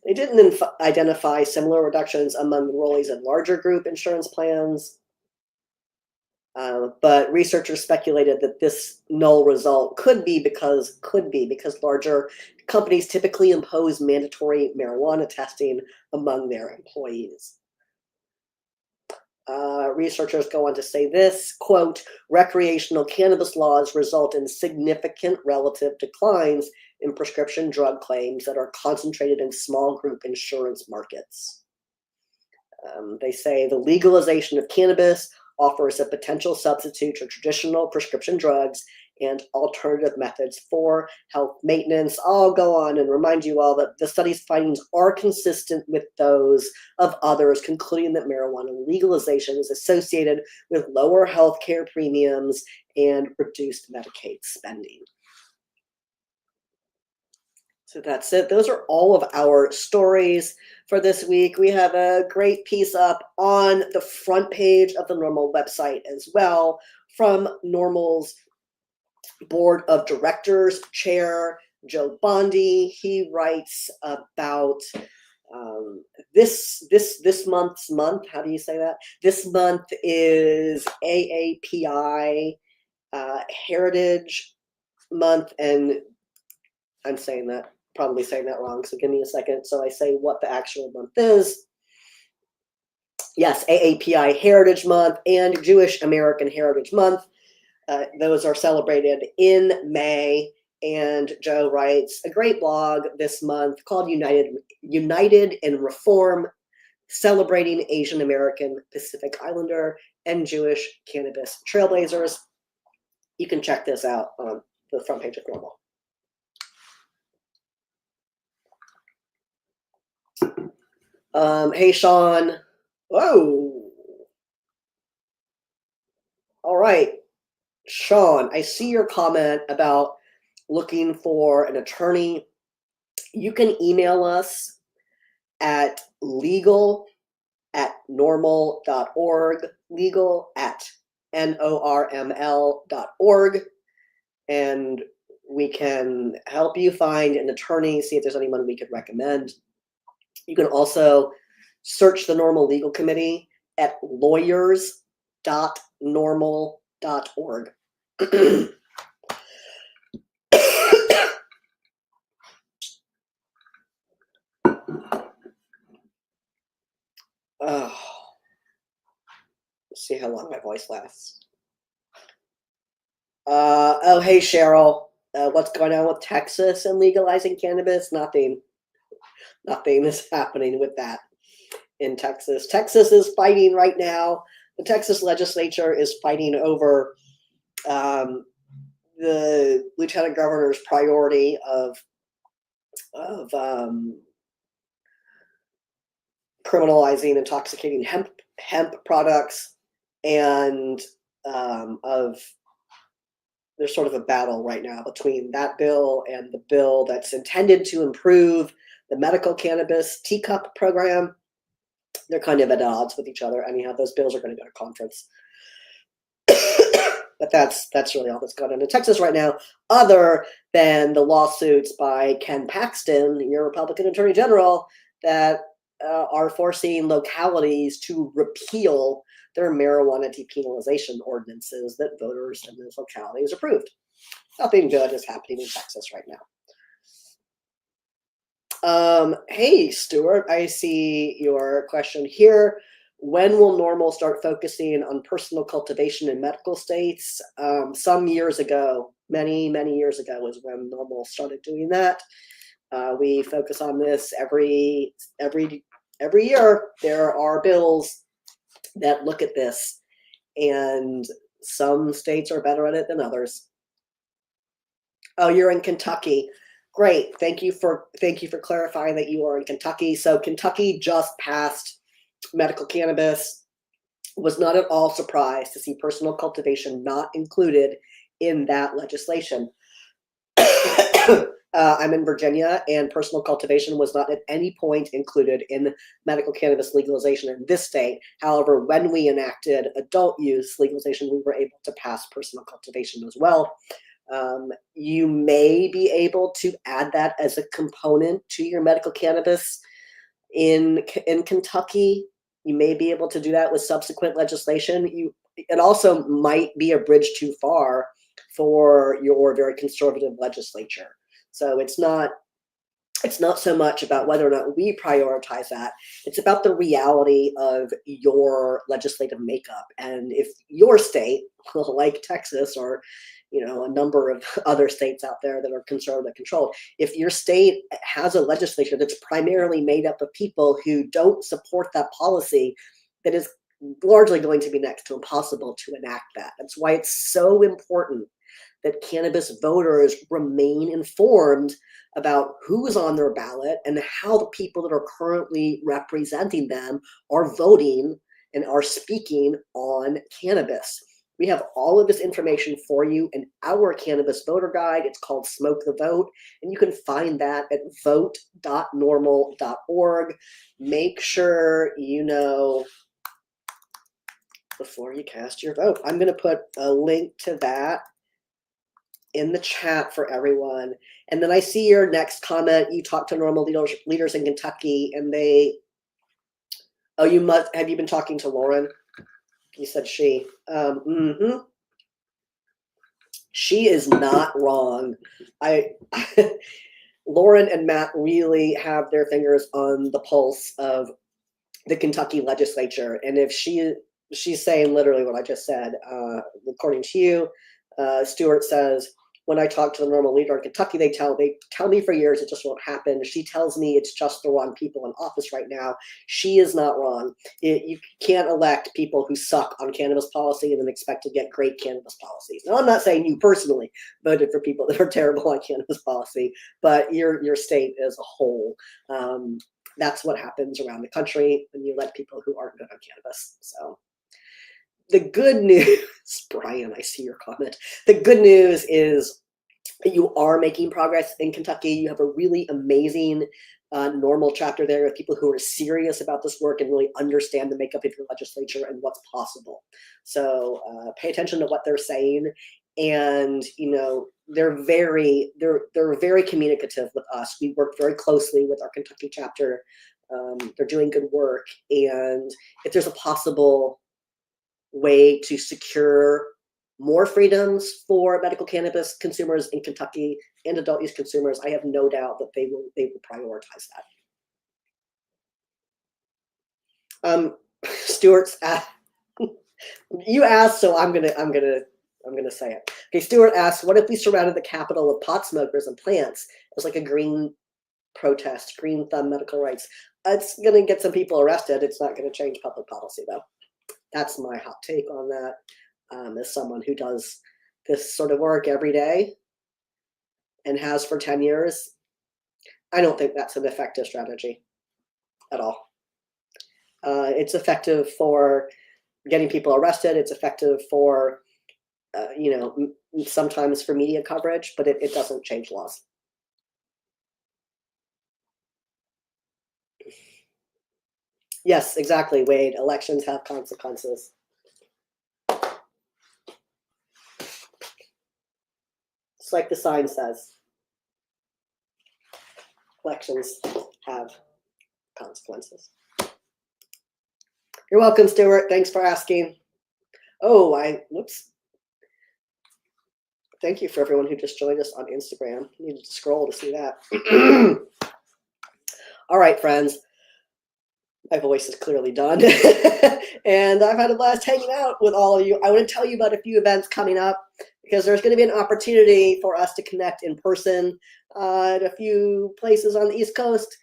S1: they didn't identify similar reductions among enrollees in larger group insurance plans, but researchers speculated that this null result could be because larger companies typically impose mandatory marijuana testing among their employees. Researchers go on to say this, quote, recreational cannabis laws result in significant relative declines in prescription drug claims that are concentrated in small group insurance markets. They say the legalization of cannabis offers a potential substitute to traditional prescription drugs and alternative methods for health maintenance. I'll go on and remind you all that the study's findings are consistent with those of others, concluding that marijuana legalization is associated with lower healthcare premiums and reduced Medicaid spending. So that's it. Those are all of our stories for this week. We have a great piece up on the front page of the NORML website as well from NORML's board of directors chair, Joe Bondi. He writes about this month. How do you say that? This month is AAPI Heritage Month, and I'm probably saying that wrong, so give me a second. So I say what the actual month is. Yes, AAPI Heritage Month and Jewish American Heritage Month. Those are celebrated in May. And Joe writes a great blog this month called United in Reform, celebrating Asian American, Pacific Islander, and Jewish cannabis trailblazers. You can check this out on the front page of NORML. Hey, Sean. Whoa. All right. Sean, I see your comment about looking for an attorney. You can email us at legal@norml.org, legal@NORML.org, and we can help you find an attorney, see if there's anyone we could recommend. You can also search the NORML Legal Committee at lawyers.norml.org. Oh, let's see how long my voice lasts. Oh, hey, Cheryl. What's going on with Texas and legalizing cannabis? Nothing is happening with that in Texas. Texas is fighting right now. The Texas legislature is fighting over the lieutenant governor's priority of criminalizing intoxicating hemp products, and there's sort of a battle right now between that bill and the bill that's intended to improve the medical cannabis teacup program. They're kind of at odds with each other. Anyhow, those bills are going to go to conference. But that's really all that's going on in Texas right now, other than the lawsuits by Ken Paxton, your Republican Attorney General, that are forcing localities to repeal their marijuana depenalization ordinances that voters in those localities approved. Nothing good is happening in Texas right now. Hey, Stuart, I see your question here. When will NORML start focusing on personal cultivation in medical states? Some years ago, many years ago, is when NORML started doing that. We focus on this every year. There are bills that look at this, and some states are better at it than others. Oh, you're in Kentucky. Great. Thank you for clarifying that you are in Kentucky. So Kentucky just passed medical cannabis. Was not at all surprised to see personal cultivation not included in that legislation. I'm in Virginia, and personal cultivation was not at any point included in medical cannabis legalization in this state. However, when we enacted adult use legalization, we were able to pass personal cultivation as well. You may be able to add that as a component to your medical cannabis in Kentucky. You may be able to do that with subsequent legislation. It also might be a bridge too far for your very conservative legislature. So it's not so much about whether or not we prioritize that. It's about the reality of your legislative makeup. And if your state, like Texas or a number of other states out there that are conservative controlled, if your state has a legislature that's primarily made up of people who don't support that policy, that is largely going to be next to impossible to enact that. That's why it's so important that cannabis voters remain informed about who's on their ballot and how the people that are currently representing them are voting and are speaking on cannabis. We have all of this information for you in our cannabis voter guide. It's called Smoke the Vote, and you can find that at vote.norml.org. Make sure you know before you cast your vote. I'm going to put a link to that in the chat for everyone. And then I see your next comment. You talked to NORML leaders in Kentucky, and have you been talking to Lauren? You said she. She is not wrong. Lauren and Matt really have their fingers on the pulse of the Kentucky legislature. And if she's saying literally what I just said, according to you, Stuart says, when I talk to the NORML leader in Kentucky, they tell me for years it just won't happen. She tells me it's just the wrong people in office right now. She is not wrong. You can't elect people who suck on cannabis policy and then expect to get great cannabis policies. Now, I'm not saying you personally voted for people that are terrible on cannabis policy, but your state as a whole. That's what happens around the country when you elect people who aren't good on cannabis. So the good news, Brian, I see your comment. The good news is that you are making progress in Kentucky. You have a really amazing NORML chapter there of people who are serious about this work and really understand the makeup of your legislature and what's possible. So pay attention to what they're saying. And, they're very communicative with us. We work very closely with our Kentucky chapter. They're doing good work. And if there's a possible way to secure more freedoms for medical cannabis consumers in Kentucky and adult use consumers, I have no doubt that they will prioritize that. Stuart's you asked, so I'm gonna say it. Okay, Stuart asks, what if we surrounded the Capitol with pot smokers and plants? It was like a green protest, green thumb medical rights. It's gonna get some people arrested. It's not gonna change public policy though. That's my hot take on that. As someone who does this sort of work every day and has for 10 years, I don't think that's an effective strategy at all. It's effective for getting people arrested. It's effective for, sometimes for media coverage, but it doesn't change laws. Yes, exactly, Wade. Elections have consequences. It's like the sign says. Elections have consequences. You're welcome, Stuart. Thanks for asking. Oh, whoops. Thank you for everyone who just joined us on Instagram. You need to scroll to see that. All right, friends. My voice is clearly done. And I've had a blast hanging out with all of you. I want to tell you about a few events coming up because there's going to be an opportunity for us to connect in person at a few places on the East Coast.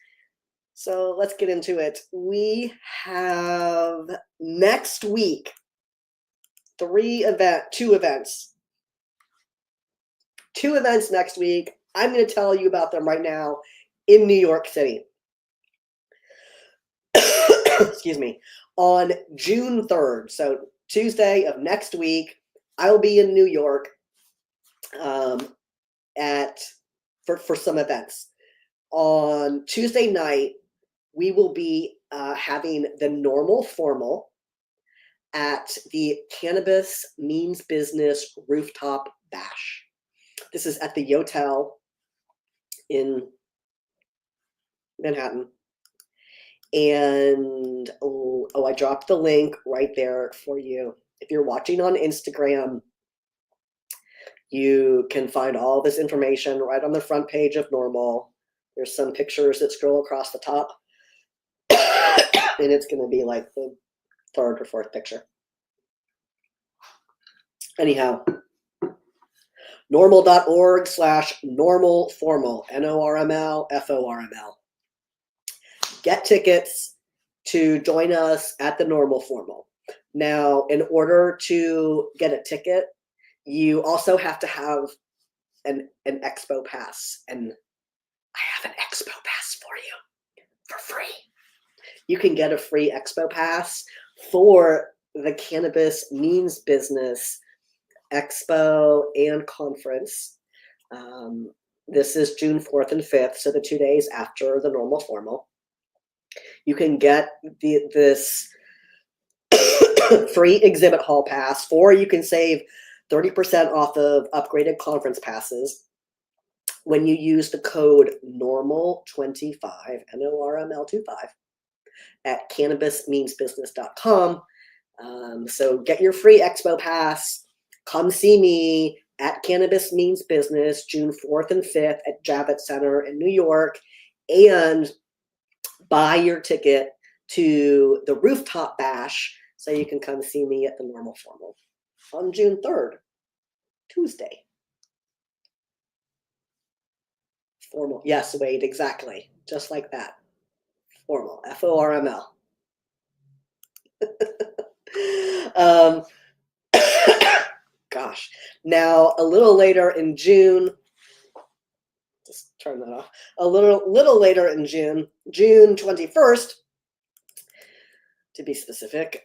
S1: So let's get into it. We have next week, two events. Two events next week. I'm going to tell you about them right now in New York City. Excuse me. On June 3rd, so Tuesday of next week, I'll be in New York for some events. On Tuesday night, we will be having the NORML formal at the Cannabis Means Business Rooftop Bash. This is at the Yotel in Manhattan. And I dropped the link right there for you. If you're watching on Instagram, you can find all this information right on the front page of NORML. There's some pictures that scroll across the top. And it's going to be like the third or fourth picture. Anyhow, norml.org/NORMLformal, NORML, Get tickets to join us at the NORML formal. Now, in order to get a ticket, you also have to have an expo pass. And I have an expo pass for you for free. You can get a free expo pass for the Cannabis Means Business Expo and Conference. This is June 4th and 5th, so the 2 days after the NORML formal. You can get this free exhibit hall pass, or you can save 30% off of upgraded conference passes when you use the code NORML25, NORML25, at cannabismeansbusiness.com. So get your free expo pass. Come see me at Cannabis Means Business, June 4th and 5th at Javits Center in New York, and buy your ticket to the Rooftop Bash so you can come see me at the NORML formal on June 3rd. Tuesday. Formal. Yes, Wade, exactly. Just like that. Formal. F-O-R-M-L. Gosh. Now, a little later in June, just turn that off. A little later in June, June 21st, to be specific,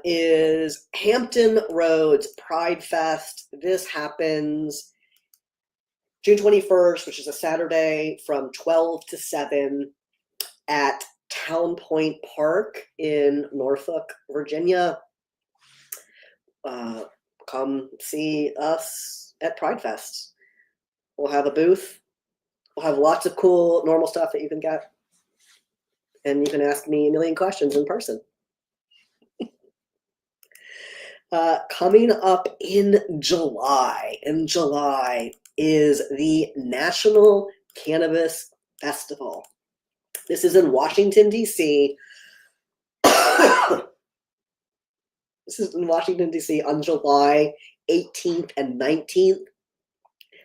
S1: is Hampton Roads Pride Fest. This happens June 21st, which is a Saturday, from 12 to 7 at Town Point Park in Norfolk, Virginia. Come see us at Pride Fest. We'll have a booth. We'll have lots of cool NORML stuff that you can get. And you can ask me a million questions in person. Coming up in July is the National Cannabis Festival. This is in Washington, D.C. This is in Washington, D.C. on July 18th and 19th.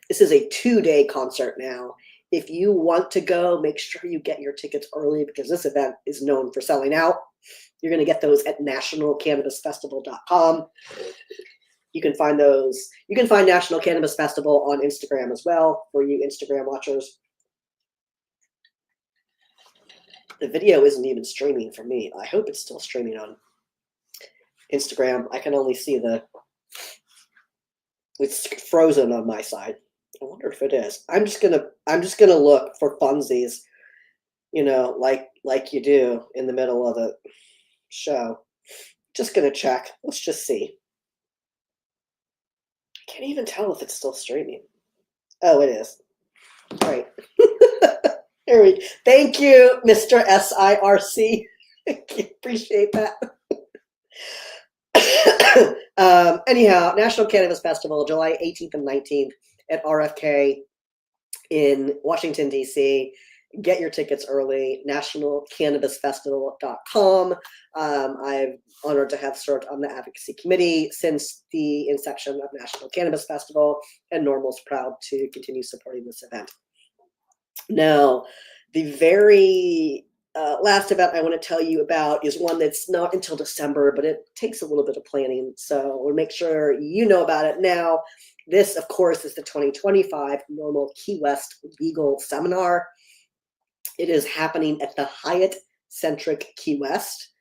S1: This is a 2-day concert now. If you want to go, make sure you get your tickets early because this event is known for selling out. You're going to get those at nationalcannabisfestival.com. You can find those. You can find National Cannabis Festival on Instagram as well for you Instagram watchers. The video isn't even streaming for me. I hope it's still streaming on Instagram. I can only see it's frozen on my side. I wonder if it is. I'm just gonna look for funsies, like you do in the middle of the show. Just gonna check. Let's just see. I can't even tell if it's still streaming. Oh, it is. Right. Thank you, Mr. SIRC. Appreciate that. Anyhow, National Cannabis Festival, July 18th and 19th at RFK in Washington, D.C. Get your tickets early, nationalcannabisfestival.com. I'm honored to have served on the advocacy committee since the inception of National Cannabis Festival, and NORML's proud to continue supporting this event. Now, the very last event I want to tell you about is one that's not until December, but it takes a little bit of planning. So we'll make sure you know about it now. This, of course, is the 2025 NORML Key West Legal Seminar. It is happening at the Hyatt Centric Key West,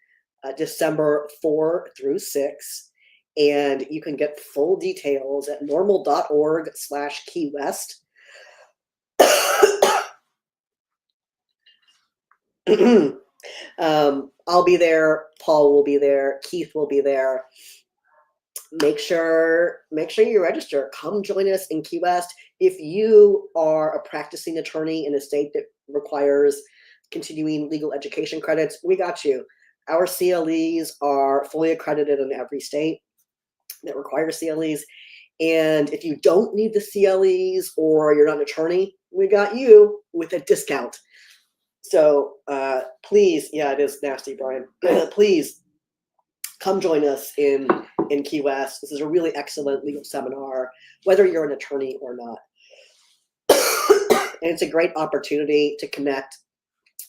S1: December 4 through 6. And you can get full details at norml.org/Key West. I'll be there. Paul will be there. Keith will be there. Make sure you register. Come join us in Key West. If you are a practicing attorney in a state that requires continuing legal education credits, we got you. Our CLEs are fully accredited in every state that requires CLEs. And if you don't need the CLEs or you're not an attorney, we got you with a discount. So please, yeah, it is nasty, Brian. Please come join us in Key West. This is a really excellent legal seminar, whether you're an attorney or not. And it's a great opportunity to connect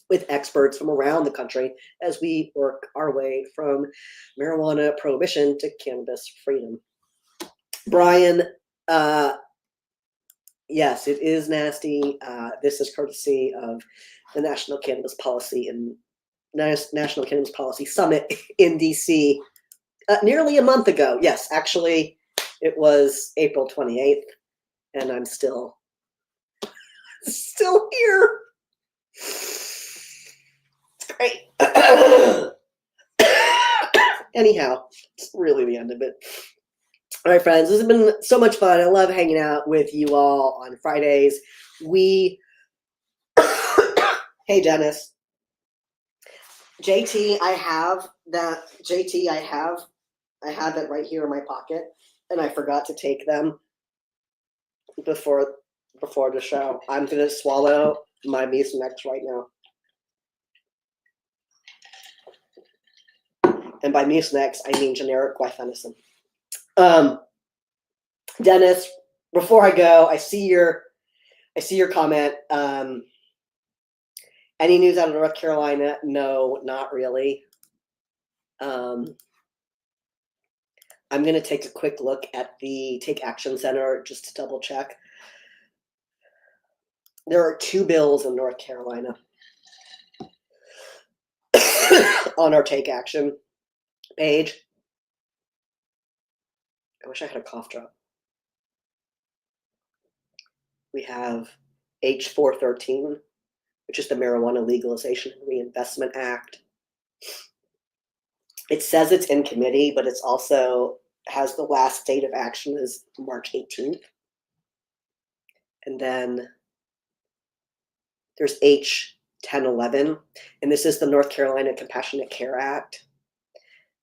S1: with experts from around the country as we work our way from marijuana prohibition to cannabis freedom. Brian, yes, it is nasty. This is courtesy of the National Cannabis Policy and National Cannabis Policy Summit in DC nearly a month ago. Yes, actually, it was April 28th, and I'm still here. It's great. Anyhow, it's really the end of it. All right, friends, this has been so much fun. I love hanging out with you all on Fridays. Hey, Dennis. JT, I have it right here in my pocket, and I forgot to take them before the show. I'm going to swallow my Mucinex right now. And by Mucinex, I mean generic guaifenesin. Dennis, before I go, I see your comment. Any news out of North Carolina? No, not really. I'm going to take a quick look at the Take Action Center just to double check. There are 2 bills in North Carolina on our Take Action page. I wish I had a cough drop. We have H413, which is the Marijuana Legalization and Reinvestment Act. It says it's in committee, but it's also has the last date of action is March 18th. And then there's H1011, and this is the North Carolina Compassionate Care Act.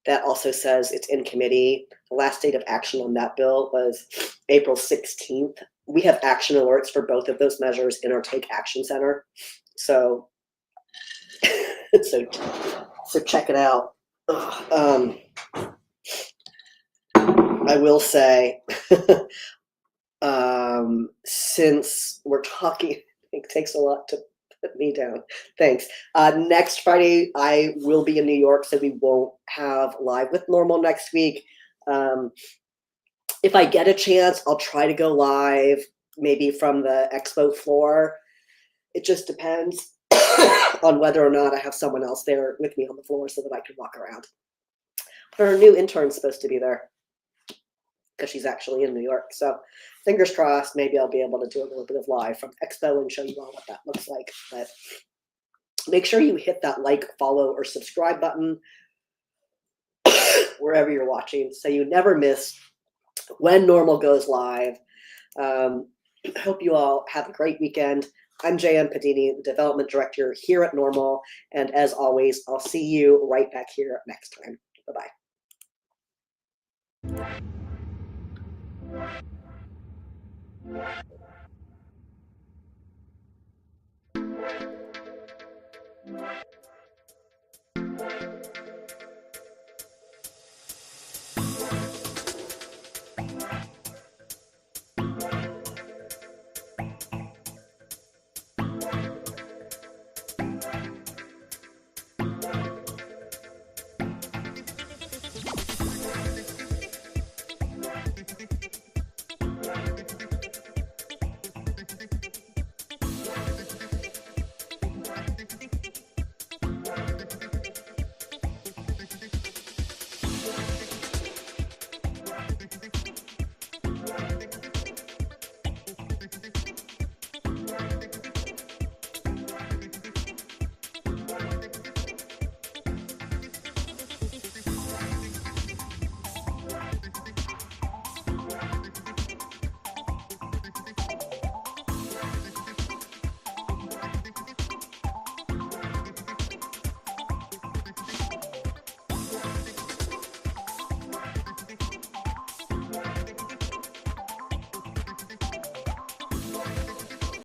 S1: That also says it's in committee. The last date of action on that bill was April 16th. We have action alerts for both of those measures in our Take Action Center. So, so check it out. I will say, since we're talking, it takes a lot to put me down. Thanks. Next Friday, I will be in New York, so we won't have Live with NORML next week. If I get a chance, I'll try to go live, maybe from the expo floor. It just depends on whether or not I have someone else there with me on the floor so that I can walk around. But our new intern's supposed to be there because she's actually in New York. So fingers crossed, maybe I'll be able to do a little bit of live from expo and show you all what that looks like. But make sure you hit that like, follow, or subscribe button wherever you're watching so you never miss when NORML goes live. I hope you all have a great weekend. I'm J.M. Padini, the Development Director here at NORML. And as always, I'll see you right back here next time. Bye-bye.